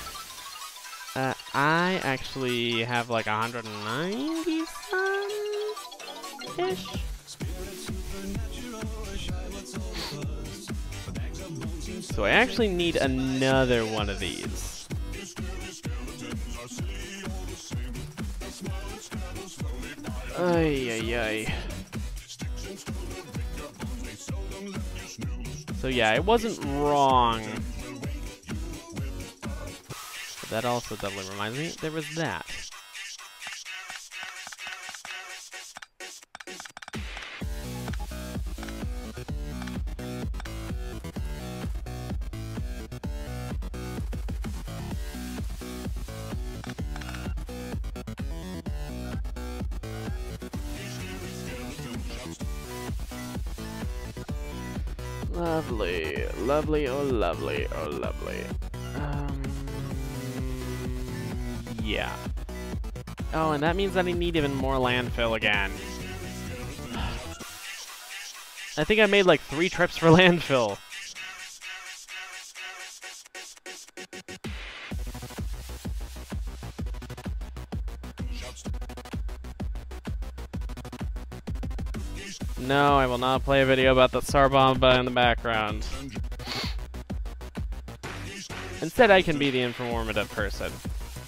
I actually have like 190 some-ish. So I actually need another one of these. Ay, ay, ay. So yeah, I wasn't wrong. But that also doubly reminds me, there was that. Lovely, lovely, oh lovely, oh lovely. Yeah. Oh, and that means that I need even more landfill again. I think I made like 3 trips for landfill. No, I will not play a video about the Sarbomba in the background. Instead, I can be the informative person.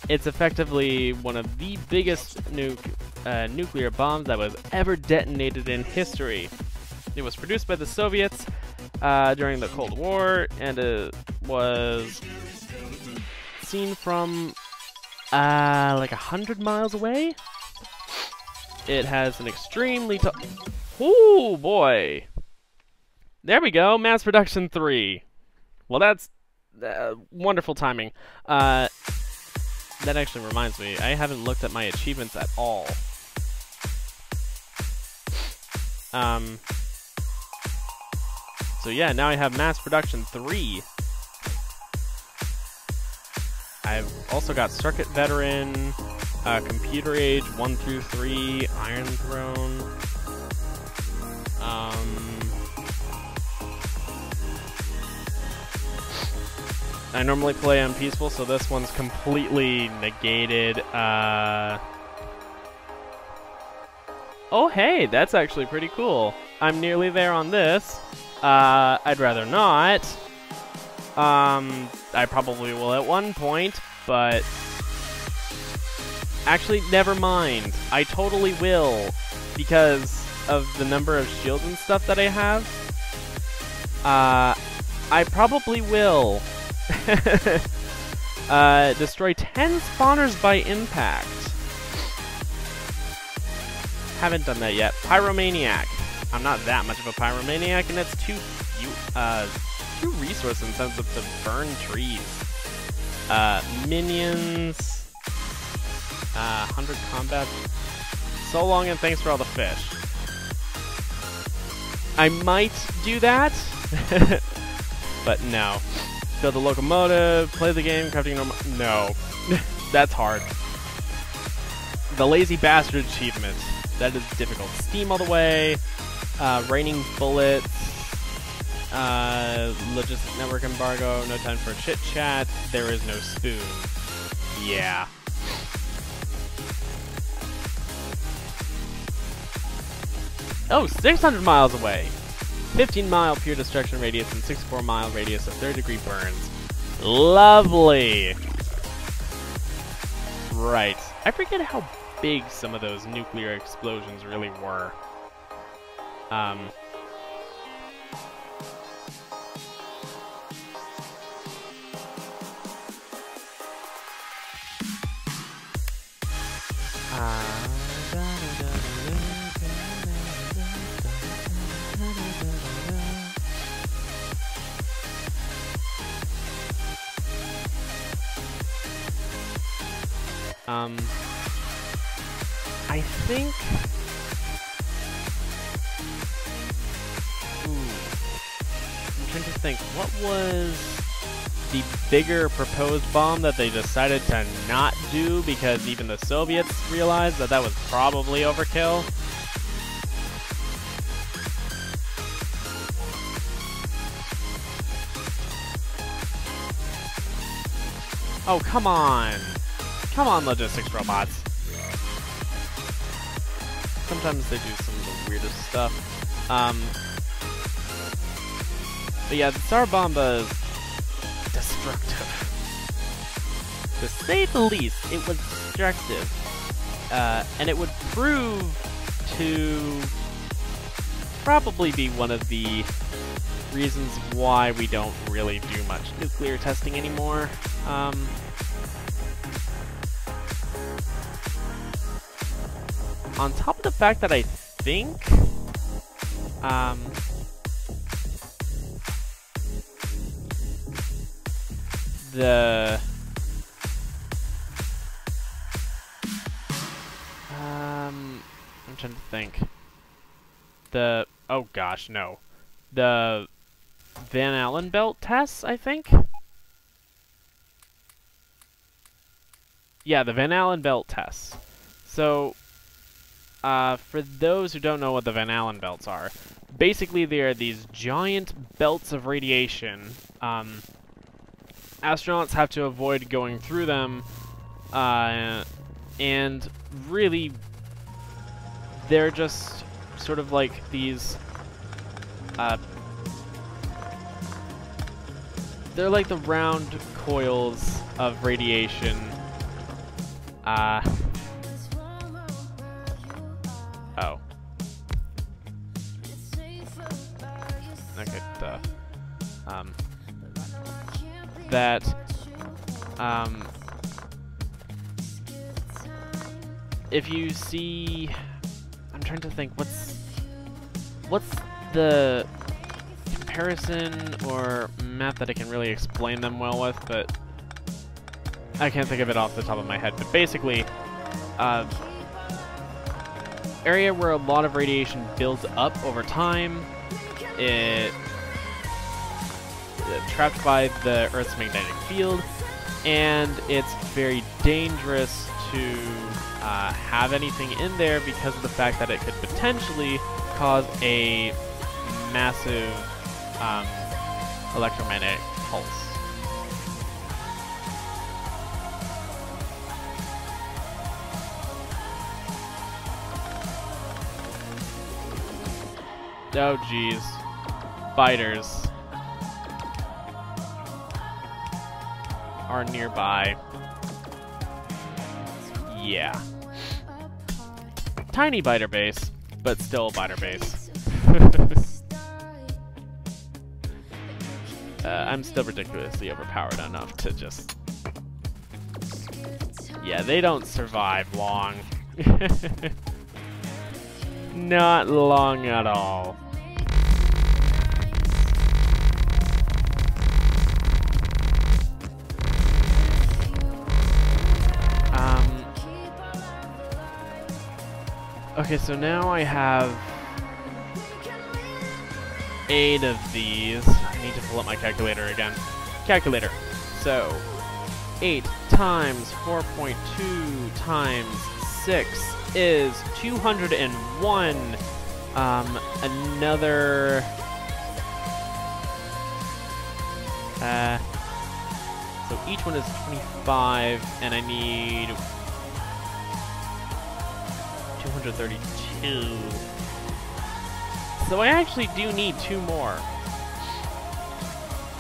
It's effectively one of the biggest nuclear bombs that was ever detonated in history. It was produced by the Soviets during the Cold War, and it was seen from like 100 miles away. It has an extremely tall... Ooh, boy. There we go, mass production 3. Well, that's wonderful timing. That actually reminds me, I haven't looked at my achievements at all. So yeah, now I have mass production 3. I've also got Circuit Veteran, Computer Age 1 through 3, Iron Throne. I normally play on Peaceful, so this one's completely negated. Oh hey, that's actually pretty cool. I'm nearly there on this. I'd rather not. I probably will at one point, but... Actually, never mind. I totally will, because of the number of shields and stuff that I have. I probably will. Destroy 10 spawners by impact. Haven't done that yet. Pyromaniac. I'm not that much of a pyromaniac, and it's too resource intensive to burn trees. Minions. 100 combat. So long, and thanks for all the fish. I might do that, but no. Build the locomotive, play the game, crafting normal. No, that's hard. The Lazy Bastard achievement. That is difficult. Steam all the way. Raining bullets. Logistic network embargo. No time for chit chat. There is no spoon. Yeah. Oh, 600 miles away. 15-mile pure destruction radius and 64-mile radius of third-degree burns. Lovely. Right. I forget how big some of those nuclear explosions really were. I think... I'm trying to think, what was the bigger proposed bomb that they decided to not do because even the Soviets realized that that was probably overkill? Oh, come on! Come on, logistics robots. Sometimes they do some of the weirdest stuff. But yeah, the Sarbomba is destructive. To say the least, it was destructive. And it would prove to probably be one of the reasons why we don't really do much nuclear testing anymore. On top of the fact that I think I'm trying to think. Oh gosh, no. The Van Allen belt tests, I think? Yeah, the Van Allen belt tests. So, for those who don't know what the Van Allen belts are, basically they are these giant belts of radiation. Astronauts have to avoid going through them, and really, they're just sort of like these, they're like the round coils of radiation. Oh. Okay, duh. If you see, I'm trying to think, what's the comparison or map that I can really explain them well with, but I can't think of it off the top of my head. But basically, area where a lot of radiation builds up over time, it's trapped by the Earth's magnetic field, and it's very dangerous to have anything in there because of the fact that it could potentially cause a massive electromagnetic pulse. Oh geez. Spiders are nearby. Yeah. Tiny biter base, but still a biter base. I'm still ridiculously overpowered enough to just... Yeah, they don't survive long. Not long at all. Okay, so now I have 8 of these. I need to pull up my calculator again. Calculator. So, 8 times 4.2 times 6 is 201. Another... so each one is 25, and I need 232. So I actually do need 2 more.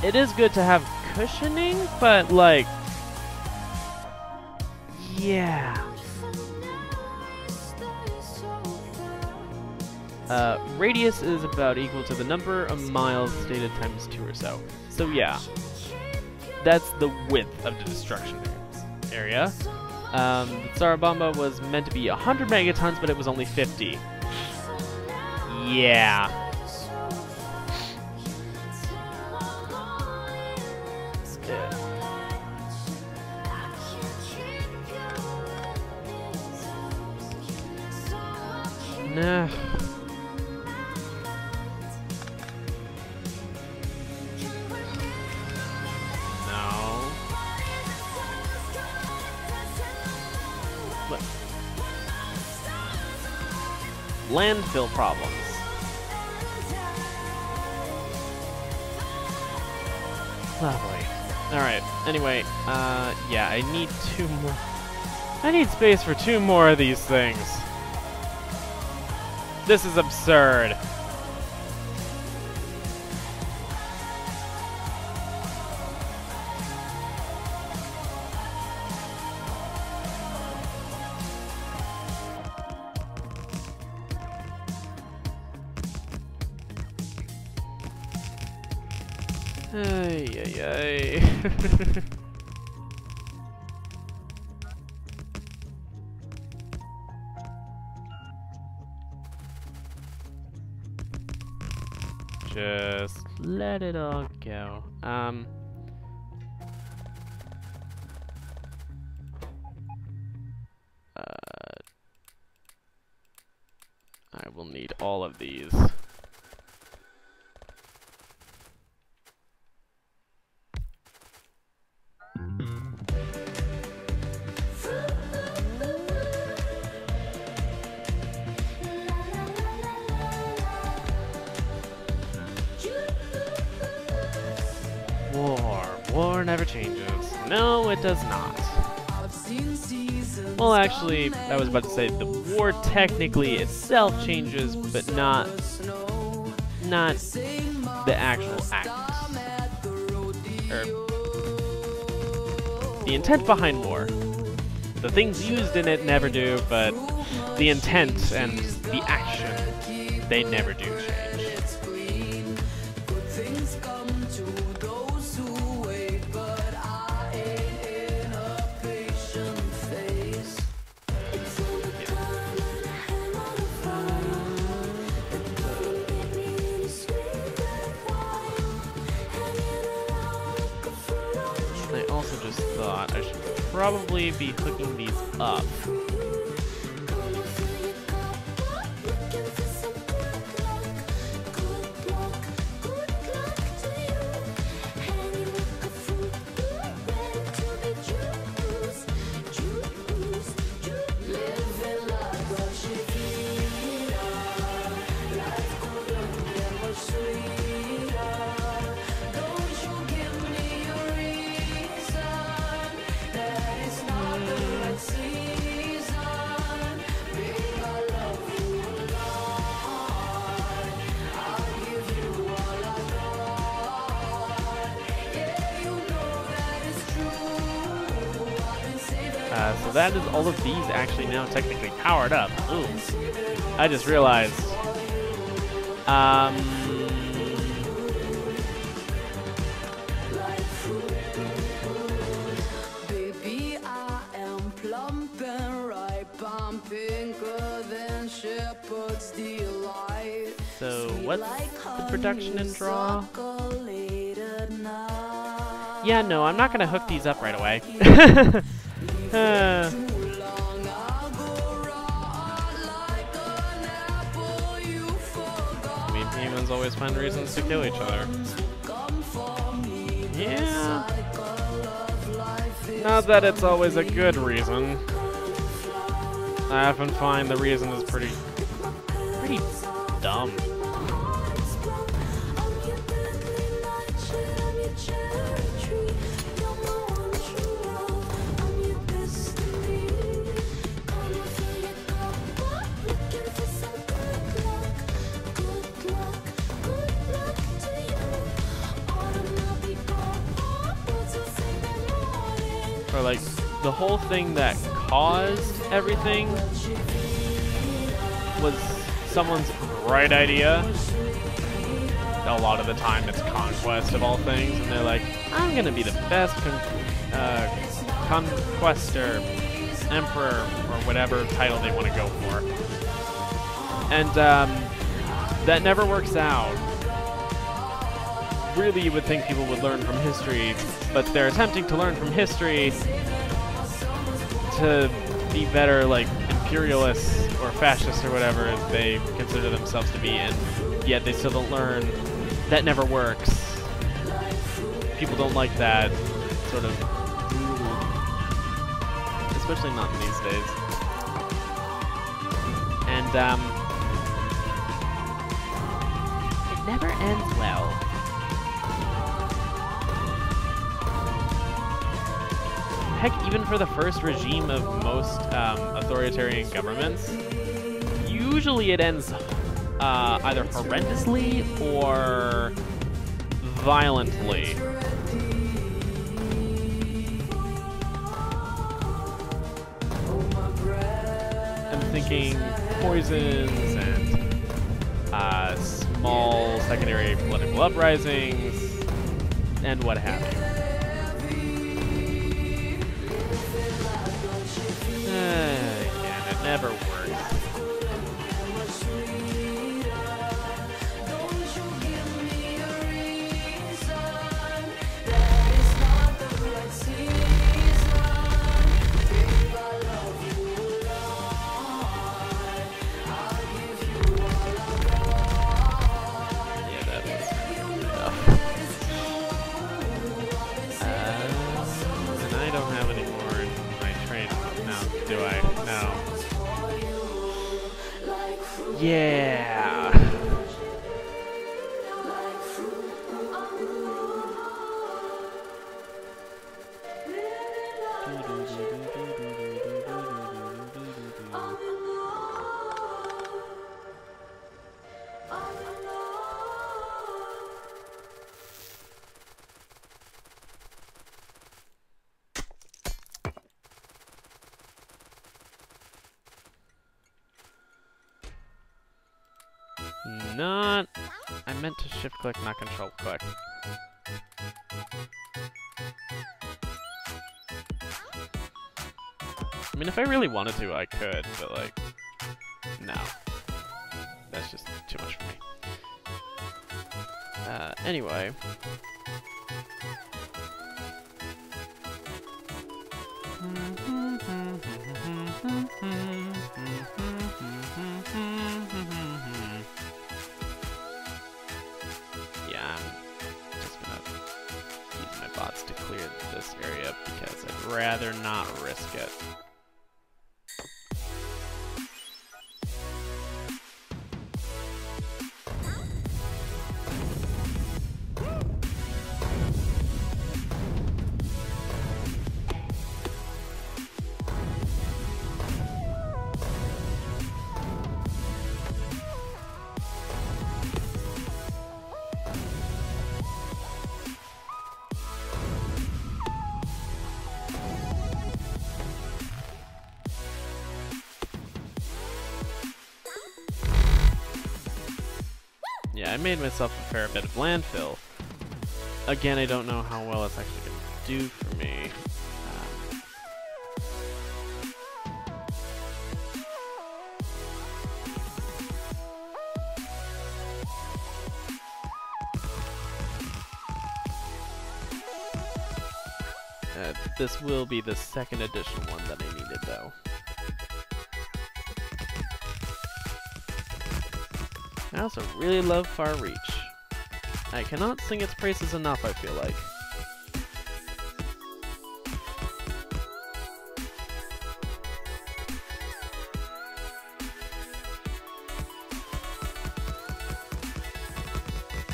It is good to have cushioning, but like... Yeah. Radius is about equal to the number of miles stated times 2 or so. So yeah. That's the width of the destruction area. The Tsar Bomba was meant to be 100 megatons, but it was only 50. Yeah. Nah. Landfill problems. Lovely. Alright, anyway, yeah, I need 2 more. I need space for 2 more of these things. This is absurd. Ay, ay, ay. Just let it all go. I will need all of these. War never changes. No, it does not. Well, actually, I was about to say the war technically itself changes, but not the actual act. Or the intent behind war. The things used in it never do, but the intent and the action, they never do change. I should probably be hooking these up. So that is all of these actually now technically powered up. Ooh. I just realized. Baby, I am plump and ripe. I'm pinker than shepherd's delight. So what's the production and draw? Yeah, no, I'm not gonna hook these up right away. I mean, humans always find reasons to kill each other. Yeah. Not that it's always a good reason. I often find the reason is pretty dumb. Or like the whole thing that caused everything was someone's bright idea. A lot of the time it's conquest of all things, and they're like, I'm gonna be the best conquestor, emperor, or whatever title they want to go for. And that never works out. Really, you would think people would learn from history, but they're attempting to learn from history to be better, like, imperialists or fascists or whatever they consider themselves to be, and yet they still don't learn. That never works. People don't like that sort of rule, especially not in these days. And, it never ends well. Heck, even for the first regime of most authoritarian governments, usually it ends either horrendously or violently. I'm thinking poisons and small secondary political uprisings and what have you. Again, it never works. Yeah, that was tough. And I don't have any more in my train now, do I? No. Yeah. not... I meant to shift click, not control click. I mean, if I really wanted to, I could, but like, no. That's just too much for me. Anyway. Yeah, I'm just gonna use my bots to clear this area because I'd rather not risk it. Yeah, I made myself a fair bit of landfill. Again, I don't know how well it's actually going to do for me. This will be the second additional one that I needed, though. I also really love Far Reach. I cannot sing its praises enough, I feel like.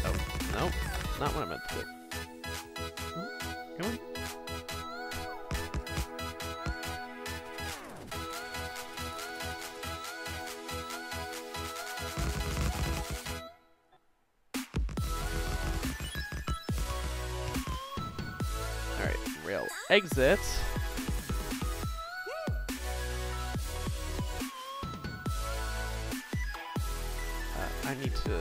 Oh, no, not what I meant to do. Oh, come on. Rail exit. I need to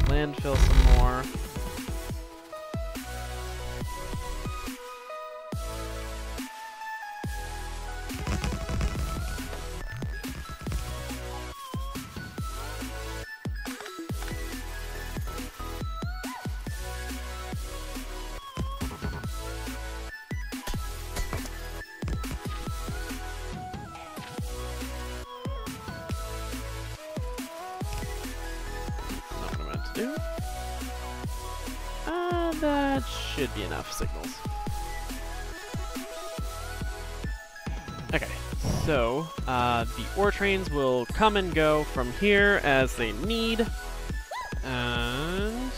landfill some more. That should be enough signals. Okay, so the ore trains will come and go from here as they need, and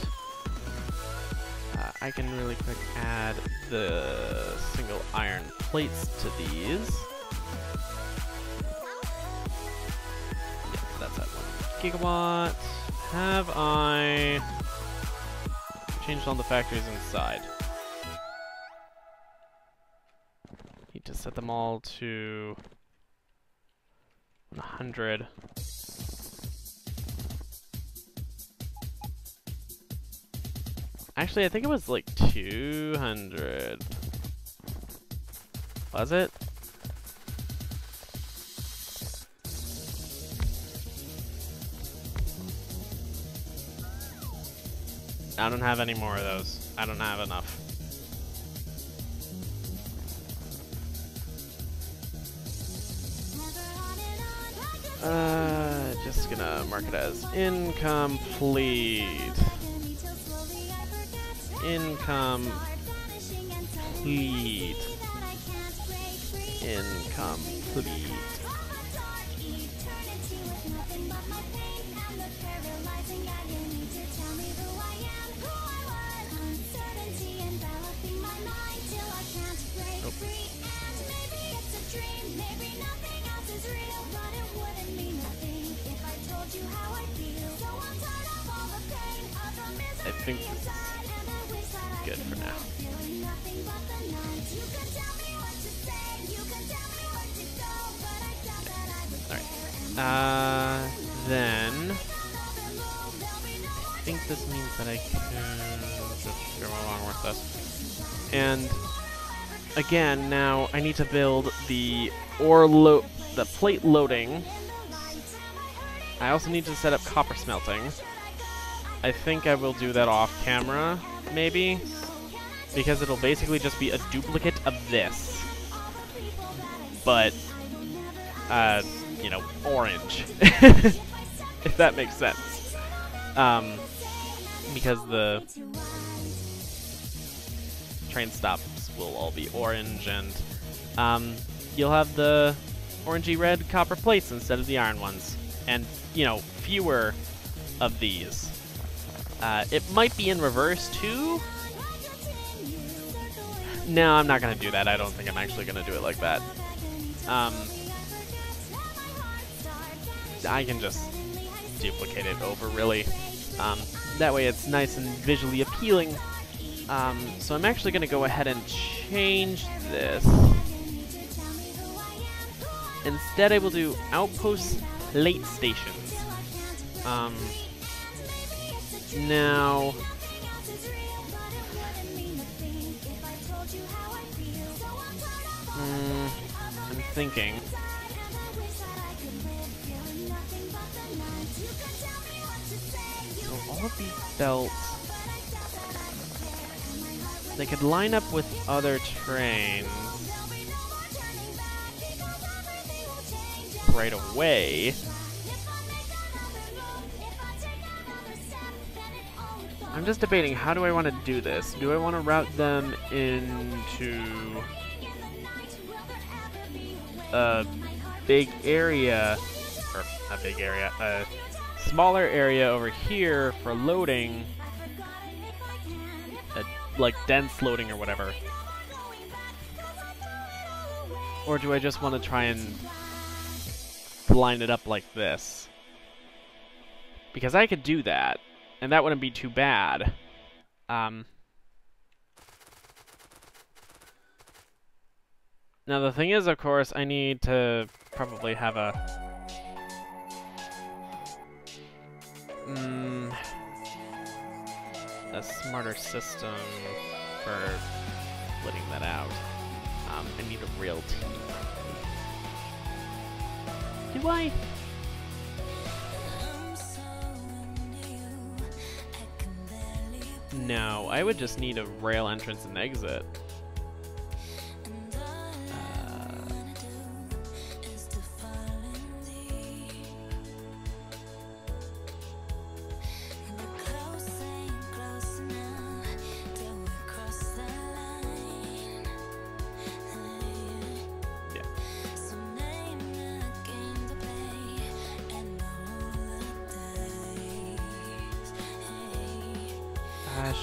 I can really quick add the single iron plates to these. Yeah, that's at 1 gigawatt. Have I changed all the factories inside? Need to set them all to 100. Actually, I think it was like 200. Was it? I don't have any more of those. I don't have enough. Just gonna mark it as incomplete. Incomplete. Incomplete. I think this is good for now. Then I think this means that I can just go along with this. And again, now I need to build the plate loading. I also need to set up copper smelting. I think I will do that off camera, maybe, because it'll basically just be a duplicate of this, but you know, orange, if that makes sense. Because the train stops will all be orange, and you'll have the orangey red copper plates instead of the iron ones, and you know, fewer of these. It might be in reverse too. No, I'm not gonna do that. I don't think I'm actually gonna do it like that. I can just duplicate it over, really. That way it's nice and visually appealing. So I'm actually gonna go ahead and change this. Instead, I will do outpost plate stations. Now, I'm thinking. So all of these belts, they could line up with other trains right away. I'm just debating, how do I want to do this? Do I want to route them into a big area, or a big area, a smaller area over here for loading, like dense loading or whatever? Or do I just want to try and line it up like this? Because I could do that, and that wouldn't be too bad. Now the thing is, of course, I need to probably have a smarter system for splitting that out. I need a real team. Do I? No, I would just need a rail entrance and exit.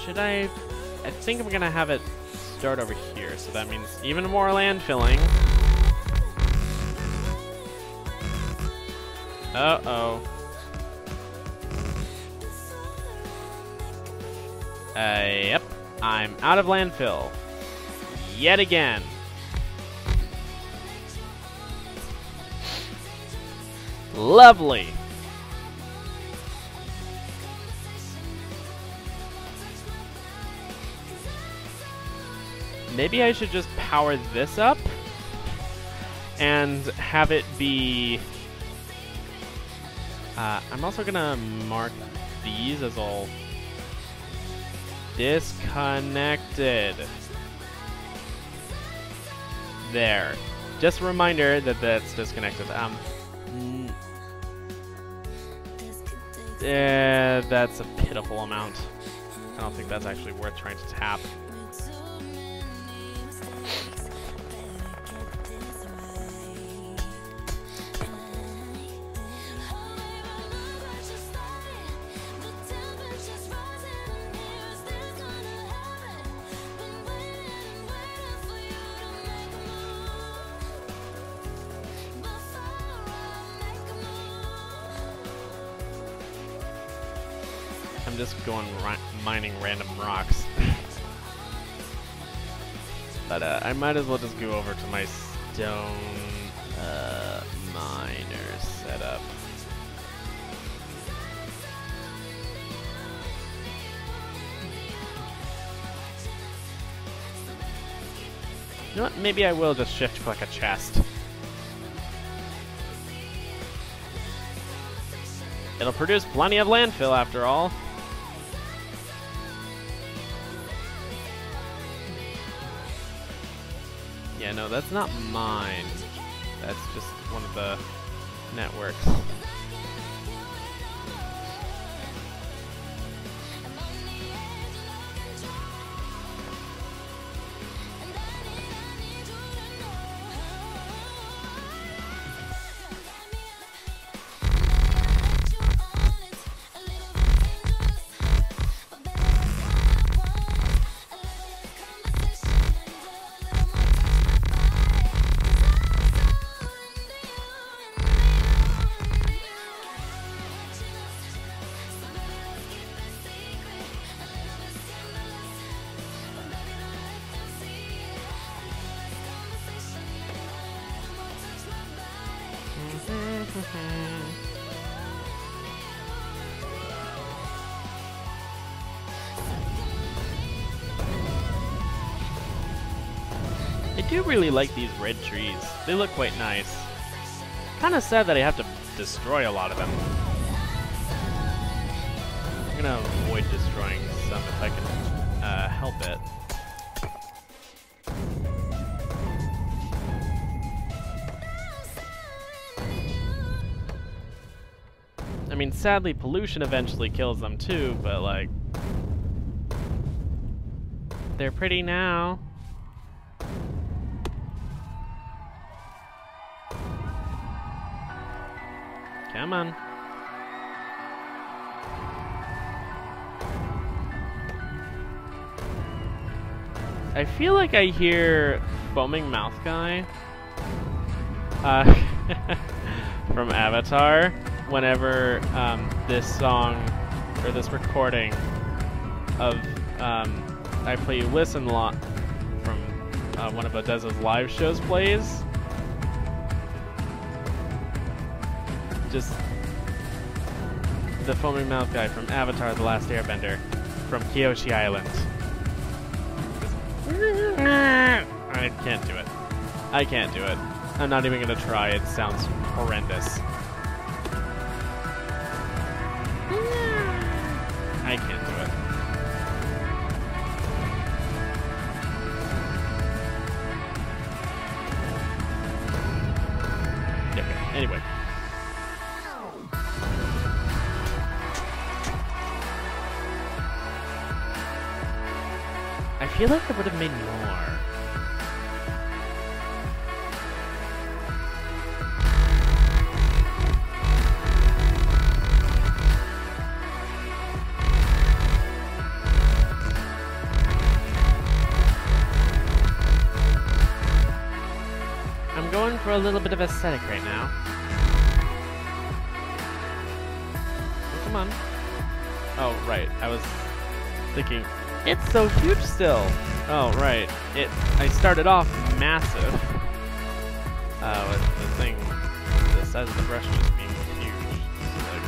Should I think I'm gonna have it start over here, so that means even more landfilling. Uh-oh. Yep, I'm out of landfill. Yet again. Lovely. Maybe I should just power this up and have it be... I'm also gonna mark these as all disconnected. There. Just a reminder that that's disconnected. Yeah, that's a pitiful amount. I don't think that's actually worth trying to tap. I'm just going mining random rocks. But I might as well just go over to my stone miner setup. head up. You know what? Maybe I will just shift click a chest. It'll produce plenty of landfill after all. Yeah, no, that's not mine. That's just one of the networks. I do really like these red trees. They look quite nice. Kind of sad that I have to destroy a lot of them. I'm gonna avoid destroying some if I can help it. I mean, sadly, pollution eventually kills them too, but like, they're pretty now. Come on. I feel like I hear Foaming Mouth Guy from Avatar whenever this song or this recording of I Play You Listen Lot from one of Odeza's live shows plays. Just the Foaming Mouth Guy from Avatar The Last Airbender from Kyoshi Island. I can't do it. I can't do it. I'm not even gonna try. It sounds horrendous. I can't do it. Okay, anyway. I feel like I would have made more. I'm going for a little bit of aesthetic right now. Oh, come on. Oh, right. I was thinking, it's so huge still. Oh, right. I started off massive. With the thing, the size of the brush just being huge. Like,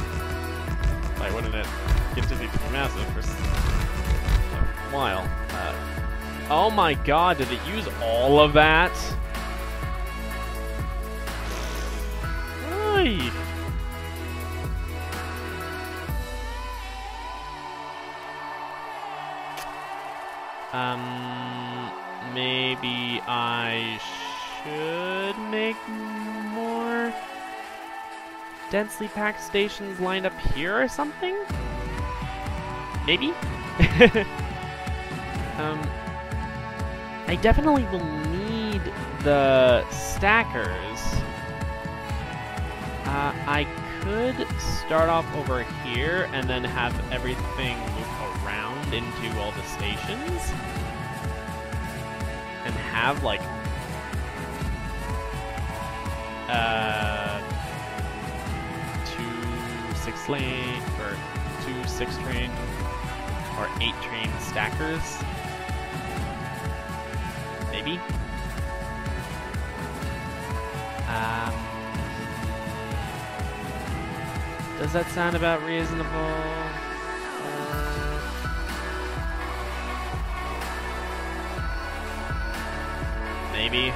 why wouldn't it continue to be massive for a while? Oh my god, did it use all of that? Oy. Maybe I should make more densely packed stations lined up here or something? Maybe? I definitely will need the stackers. I could start off over here and then have everything move around into all the stations. And have like 2 6-lane or 2 6-train or 8-train stackers. Maybe. Does that sound about reasonable? Maybe.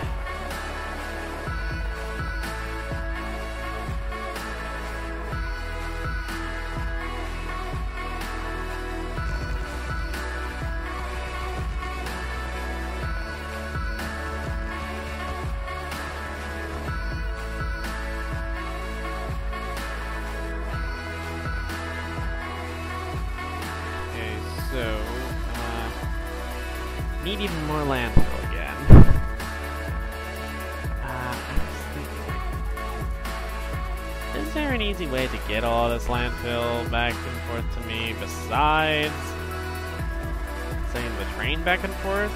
Need even more landfill again. Is there an easy way to get all this landfill back and forth to me besides sending the train back and forth?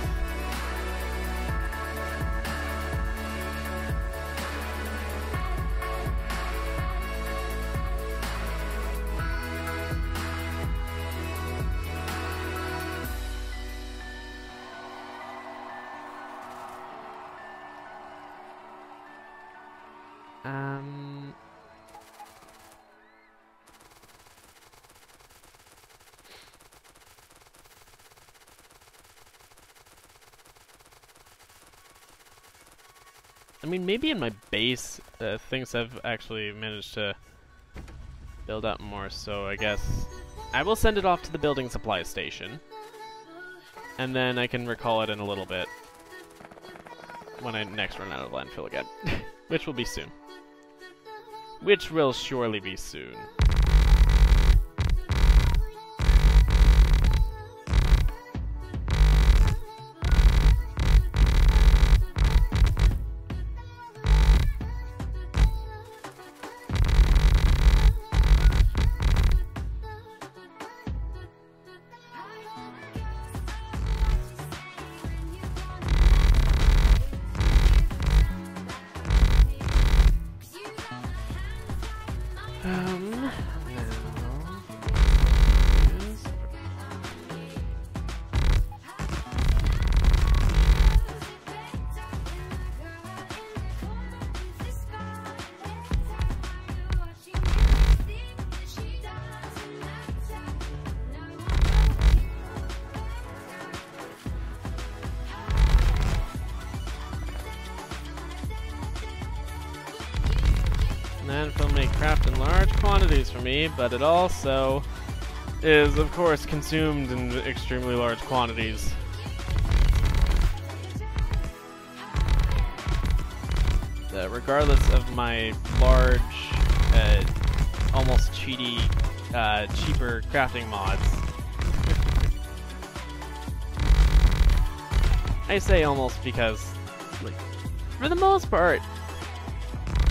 I mean, maybe in my base, things have actually managed to build up more, so I guess I will send it off to the building supply station. And then I can recall it in a little bit when I next run out of landfill again. Which will be soon. Which will surely be soon. Landfill may craft in large quantities for me, but it also is, of course, consumed in extremely large quantities. Regardless of my large, almost cheaty, cheaper crafting mods. I say almost because, like, for the most part,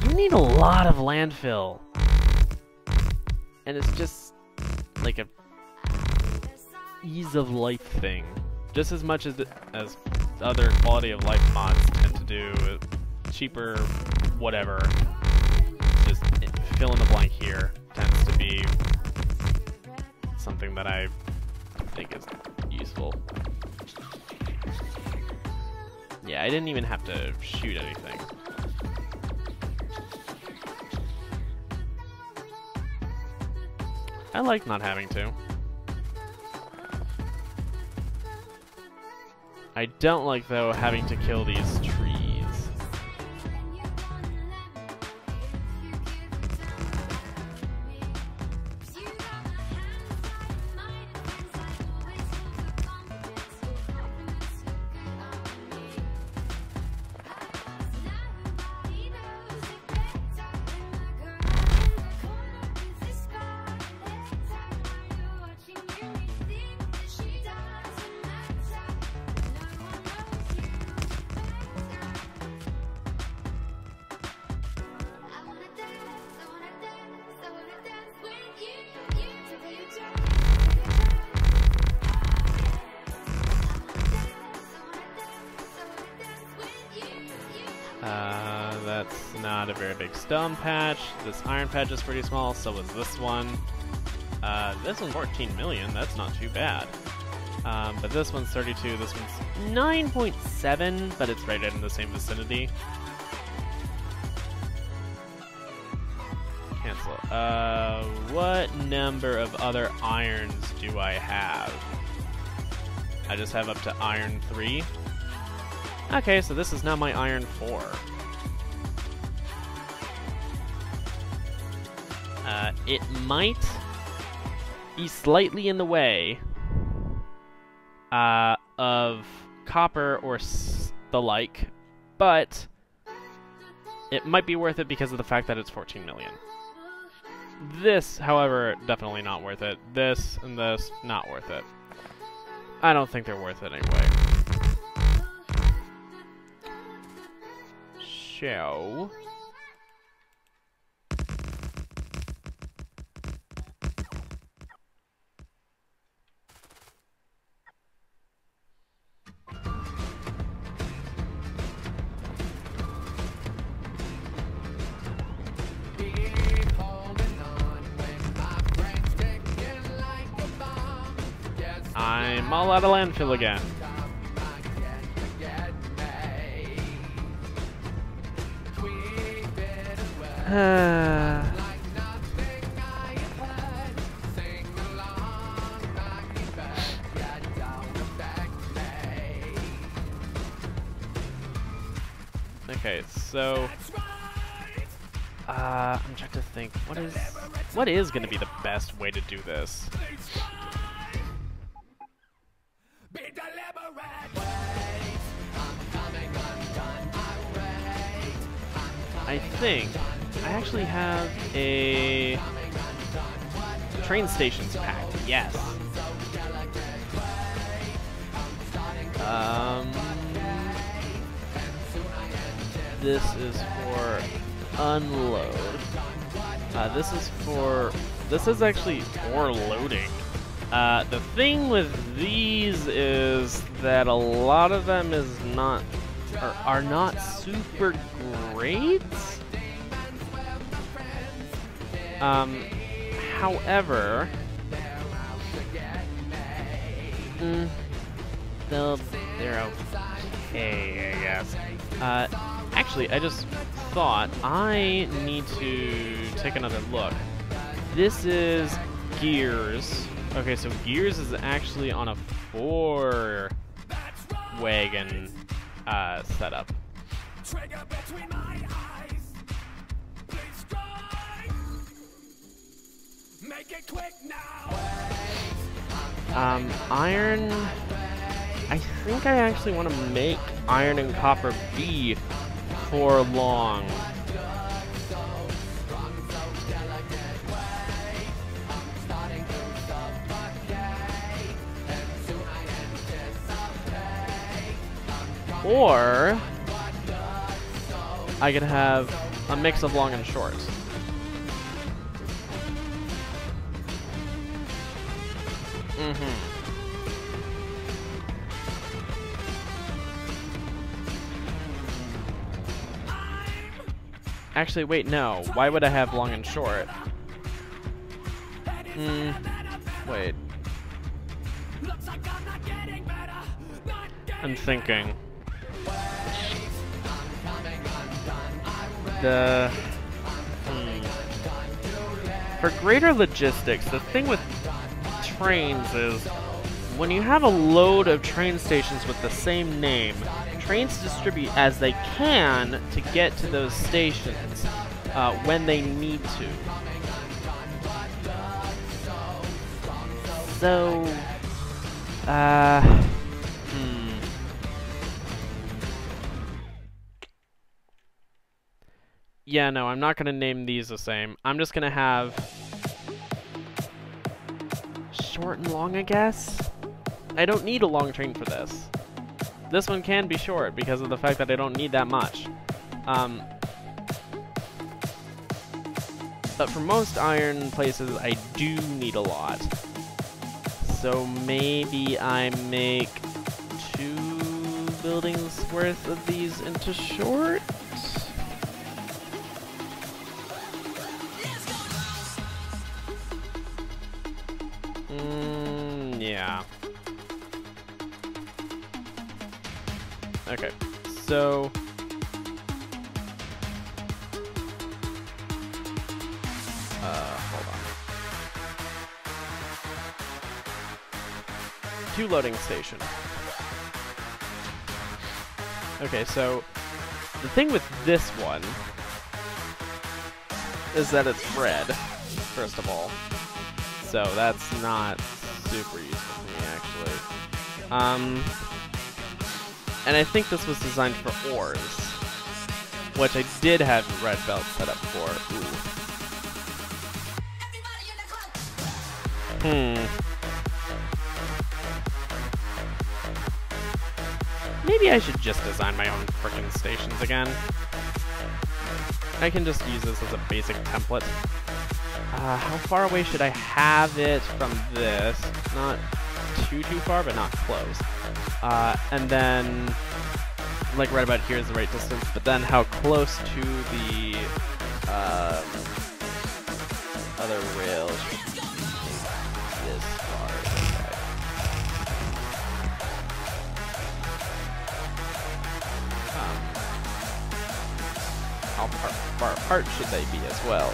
you need a lot of landfill. And it's just like a ease of life thing. Just as much as other quality of life mods tend to do. Cheaper, whatever. Just fill in the blank here tends to be something that I think is useful. Yeah, I didn't even have to shoot anything. I like not having to. I don't like, though, having to kill these trees. That's not a very big stone patch. This iron patch is pretty small, so is this one. This one's 14 million, that's not too bad. But this one's 32, this one's 9.7, but it's right in the same vicinity. Cancel. What number of other irons do I have? I just have up to iron 3. Okay, so this is now my iron 4. It might be slightly in the way of copper or the like, but it might be worth it because of the fact that it's 14 million. This, however, definitely not worth it. This and this, not worth it. I don't think they're worth it anyway. So... I'm all out of landfill again. Okay, so I'm trying to think what is going to be the best way to do this. I think I actually have a train stations pack. Yes. This is for unload. This is actually for loading. The thing with these is that a lot of them are not super great. However, they're okay, I guess. Actually, I just thought I need to take another look. This is gears. Okay, so gears is actually on a 4-wagon setup. Iron. I think I actually want to make iron and copper be for long. Or I could have a mix of long and short. Actually, wait, no. Why would I have long and short? Wait. I'm thinking. For greater logistics, the thing with trains is when you have a load of train stations with the same name, trains distribute as they can to get to those stations when they need to. So, yeah, no, I'm not going to name these the same. I'm just going to have short and long, I guess? I don't need a long train for this. This one can be short because of the fact that I don't need that much. But for most iron places, I do need a lot. So maybe I make 2 buildings worth of these into short? Yeah. Okay, so... to loading station. Okay, so the thing with this one is that it's red, first of all. So that's not super useful to me, actually. And I think this was designed for ores, which I did have red belt set up for. Ooh. Maybe I should just design my own frickin' stations again. I can just use this as a basic template. How far away should I have it from this? Not too far, but not close. And then, like right about here is the right distance, but then how close to the other rail should be this far. Okay. How far apart should they be as well?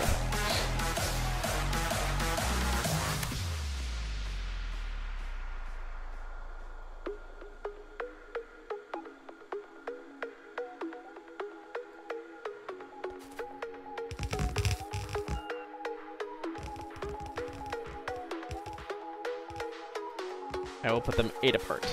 I will put them 8 apart.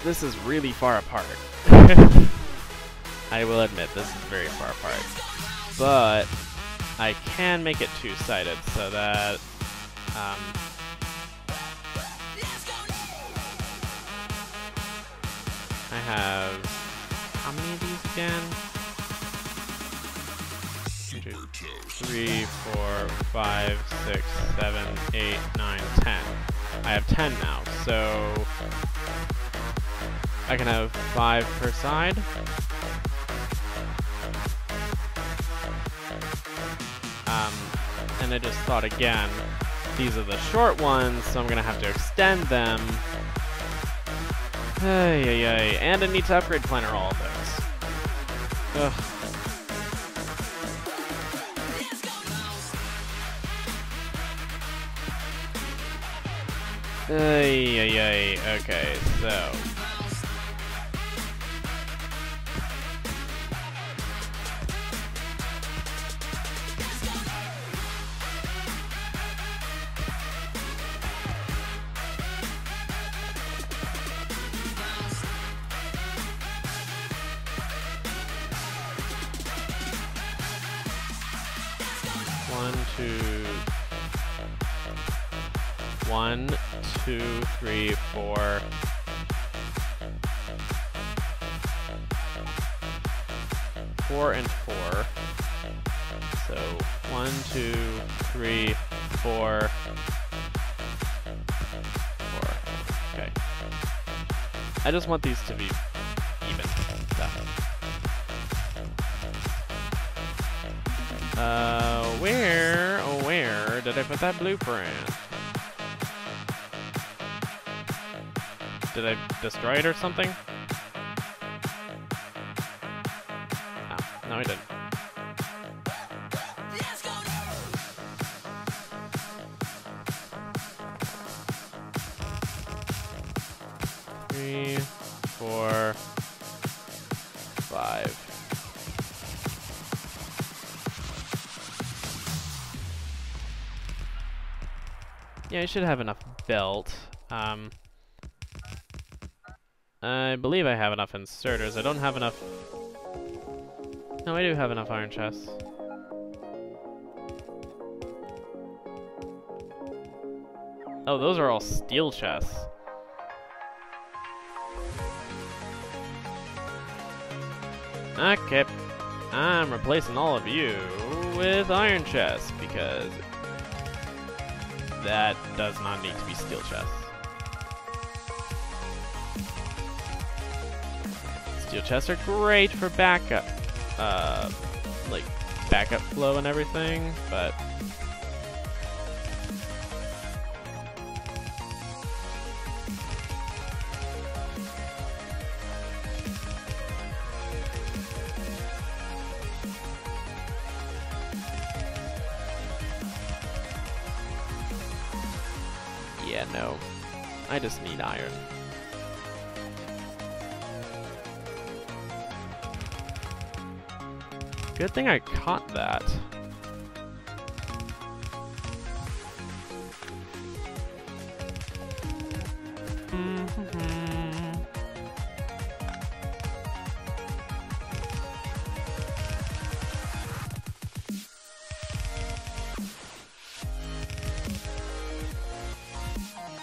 This is really far apart. I will admit, this is very far apart. But I can make it two-sided so that I have how many of these again? 3, 4, 5, 6, 7, 8, 9, 10. I have 10 now, so I can have 5 per side. And I just thought again, these are the short ones, so I'm gonna have to extend them. And I need to upgrade planner all of those. Ugh. Okay, so. One, two, three, four. Four and 4. So 1, 2, 3, 4. 4. Okay. I just want these to be even. Where did I put that blueprint? Did I destroy it or something? Oh, no I didn't. Three, 4, 5. Yeah, I should have enough belt. I believe I have enough inserters. I don't have enough... No, I do have enough iron chests. Oh, those are all steel chests. Okay. I'm replacing all of you with iron chests because that does not need to be steel chests. Steel chests are great for backup. like backup flow and everything, but yeah, no. I just need iron. Good thing I caught that.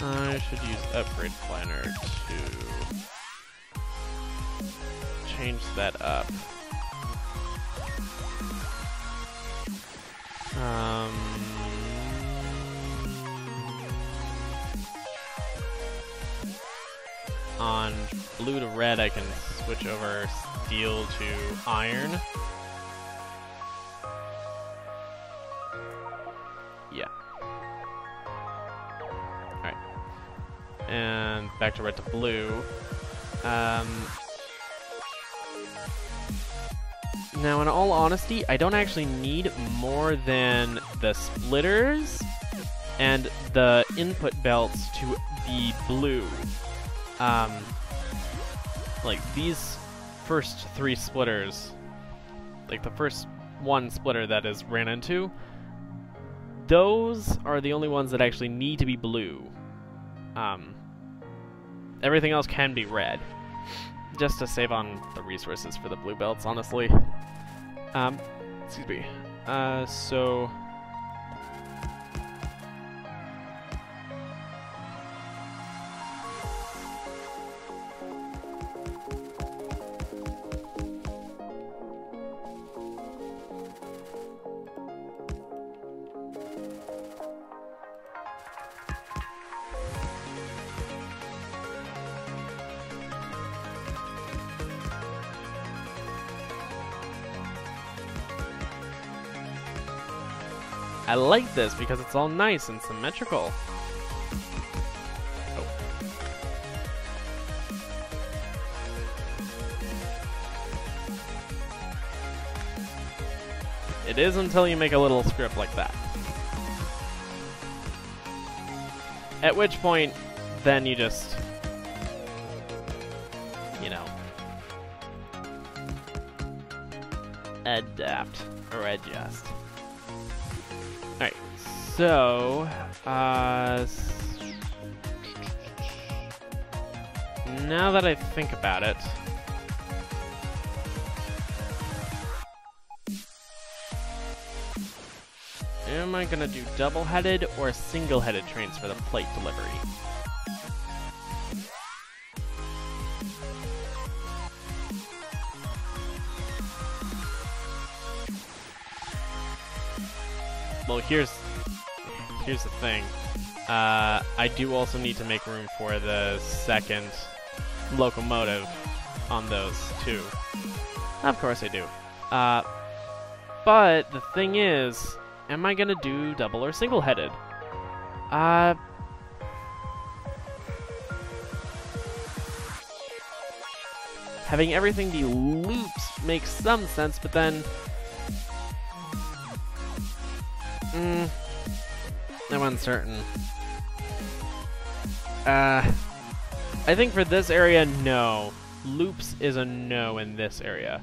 I should use Upgrade Planner to change that up. On blue to red, I can switch over steel to iron. Yeah. Alright. And back to red to blue. Now, in all honesty, I don't actually need more than the splitters and the input belts to be blue. Like these first 3 splitters, like the first one splitter that is ran into, those are the only ones that actually need to be blue. Everything else can be red, just to save on the resources for the blue belts, honestly. Excuse me. So I like this because it's all nice and symmetrical. Oh. It is until you make a little script like that. At which point, then you just, you know, adapt or adjust. Alright, so, now that I think about it, am I gonna do double-headed or single-headed trains for the plate delivery? Well, here's the thing. I do also need to make room for the second locomotive on those too. Of course I do. But the thing is, am I gonna do double or single-headed? Having everything be loops makes some sense, but then I'm uncertain. I think for this area, no. Loops is a no in this area.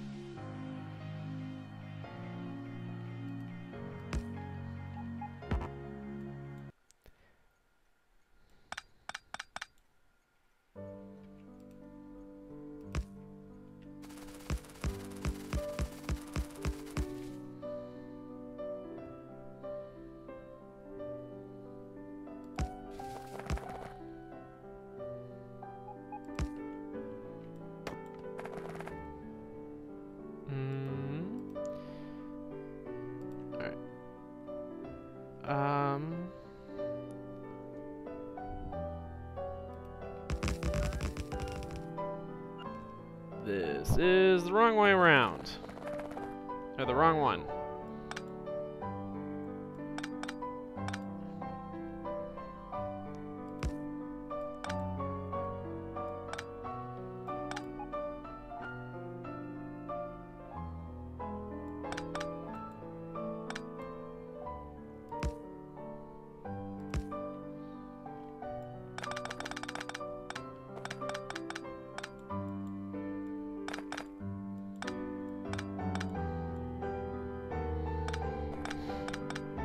This is the wrong way around. Or the wrong one.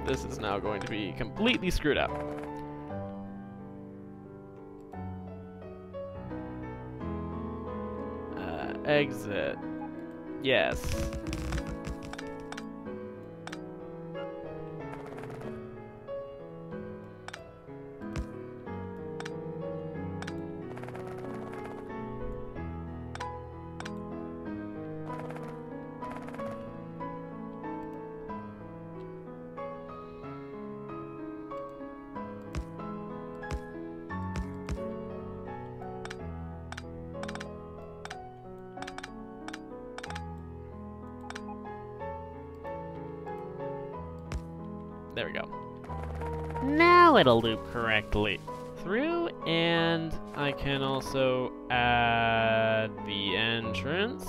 This is now going to be completely screwed up. Exit. Yes. There we go. Now it'll loop correctly through, and I can also add the entrance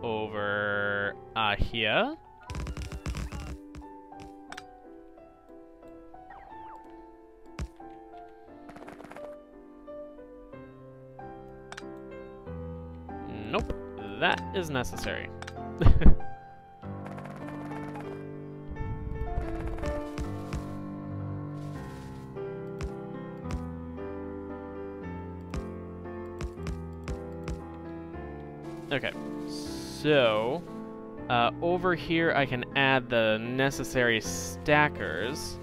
over here. Nope, that is necessary. Okay, so over here I can add the necessary stackers.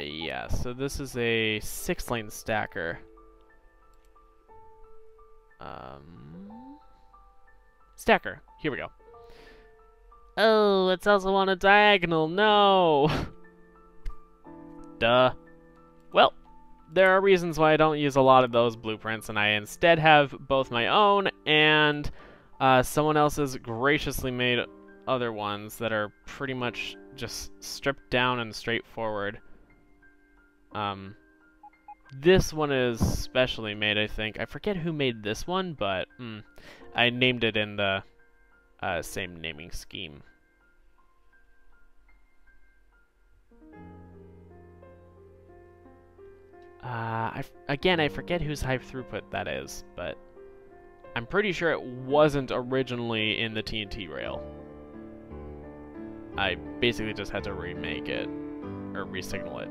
Yeah, so this is a 6-lane stacker. Stacker. Here we go. Oh, it's also on a diagonal. No! Duh. Well, there are reasons why I don't use a lot of those blueprints, and I instead have both my own and someone else's graciously made other ones that are pretty much just stripped down and straightforward. This one is specially made, I think. I forget who made this one, but I named it in the same naming scheme. Again, I forget whose high throughput that is, but I'm pretty sure it wasn't originally in the TNT rail. I basically just had to remake it, or resignal it.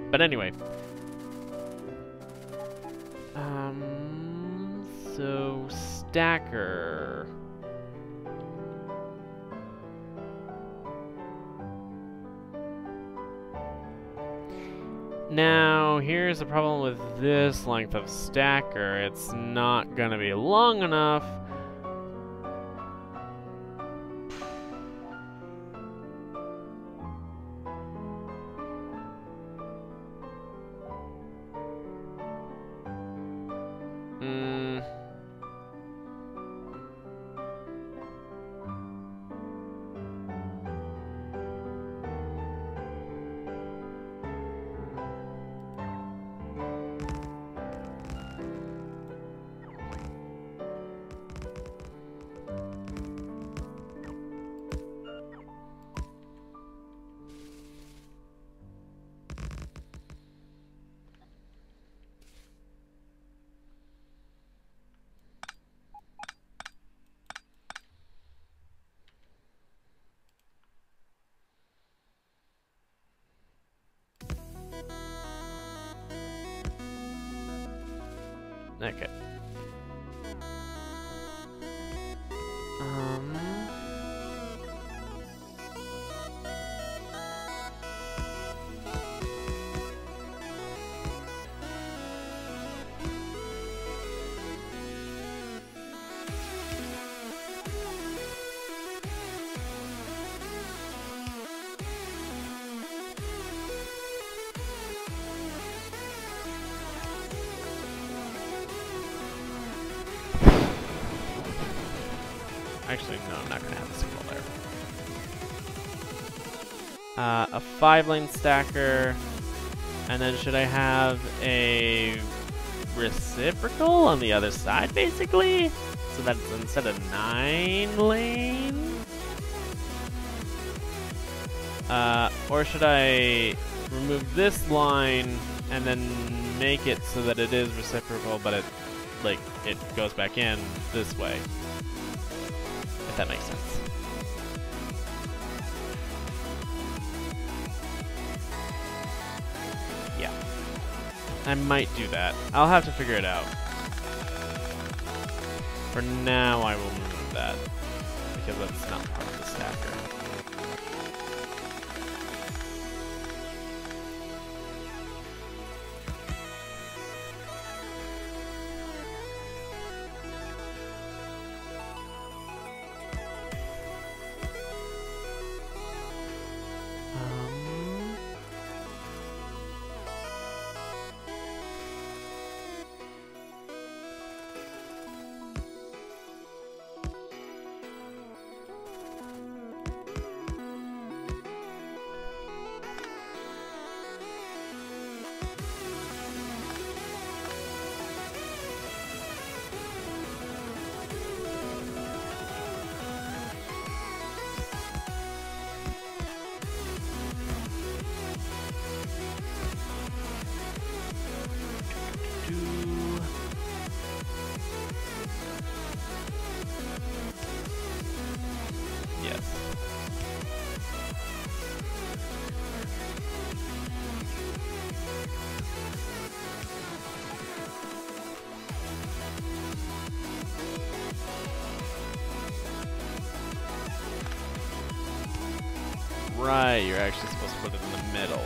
But anyway. So stacker. Now, here's the problem with this length of stacker. It's not gonna be long enough. Okay. Actually, no, I'm not going to have a signal there. A 5-lane stacker. And then should I have a reciprocal on the other side, basically? So that's instead of 9 lanes? Or should I remove this line and then make it so that it is reciprocal, but it goes back in this way? If that makes sense. Yeah. I might do that. I'll have to figure it out. For now, I will remove that, because that's not part of the stacker. Right, you're actually supposed to put it in the middle.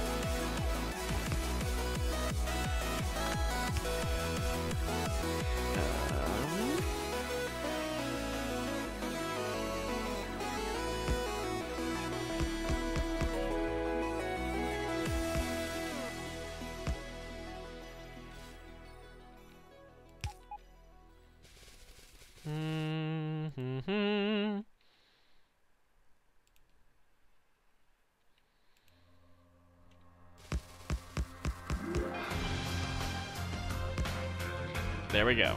There we go.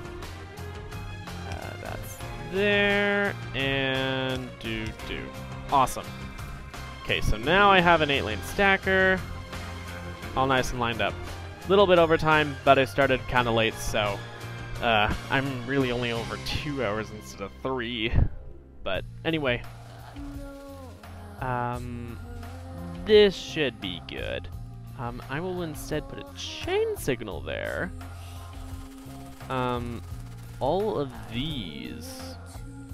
That's there, and do. Awesome. Okay, so now I have an 8-lane stacker, all nice and lined up. Little bit over time, but I started kind of late, so I'm really only over 2 hours instead of 3. But anyway, this should be good. I will instead put a chain signal there. All of these,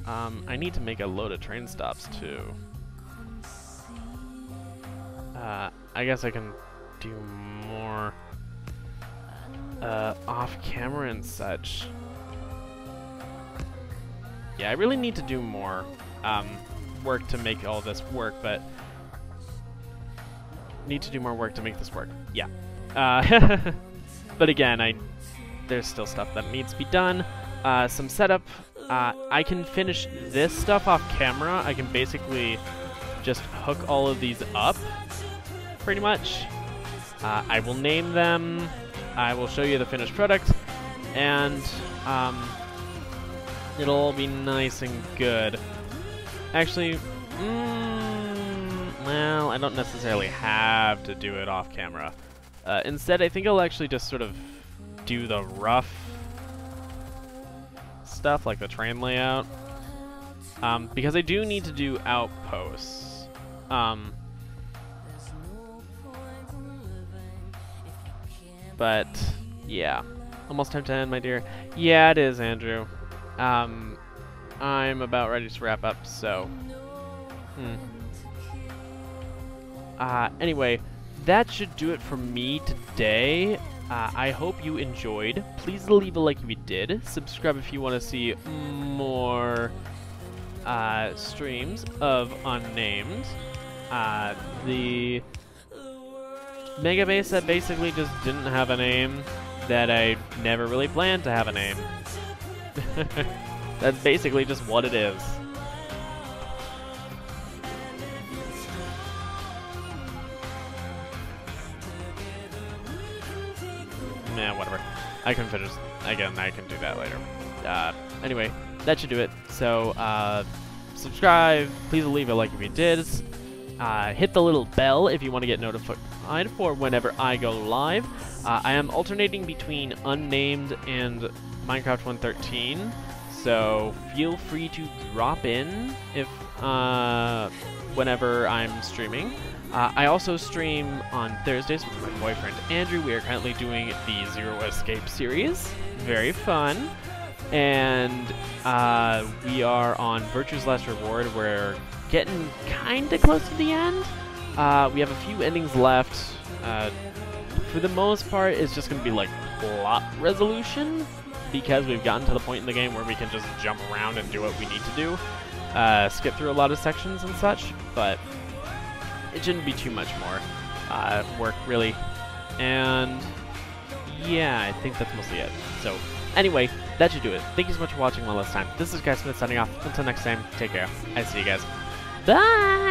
I need to make a load of train stops too. I guess I can do more, off camera and such. Yeah, I really need to do more, work to make all this work, but need to do more work to make this work. Yeah. But again, there's still stuff that needs to be done. Some setup. I can finish this stuff off camera. I can basically just hook all of these up, pretty much. I will name them. I will show you the finished product, and it'll all be nice and good. Actually, well, I don't necessarily have to do it off camera. Instead, I think I'll actually just sort of do the rough stuff, like the train layout, because I do need to do outposts. But yeah, almost time to end, my dear. Yeah, it is, Andrew. I'm about ready to wrap up, so anyway, that should do it for me today. I hope you enjoyed. Please leave a like if you did. Subscribe if you want to see more streams of Unnamed. The Megabase that basically just didn't have a name, that I never really planned to have a name. That's basically just what it is. Nah, whatever. I can finish, again, I can do that later. Anyway, that should do it. So, subscribe, please leave a like if you did. Hit the little bell if you want to get notified for whenever I go live. I am alternating between Unnamed and Minecraft 1.13, so feel free to drop in if whenever I'm streaming. I also stream on Thursdays with my boyfriend Andrew. We are currently doing the Zero Escape series. Very fun. And we are on Virtue's Last Reward. We're getting kind of close to the end. We have a few endings left. For the most part, it's just going to be like plot resolution, because we've gotten to the point in the game where we can just jump around and do what we need to do. Skip through a lot of sections and such, but it shouldn't be too much more work, really. And yeah, I think that's mostly it. So anyway, that should do it. Thank you so much for watching one last time. This is Guy Smith signing off. Until next time, take care. I see you guys. Bye!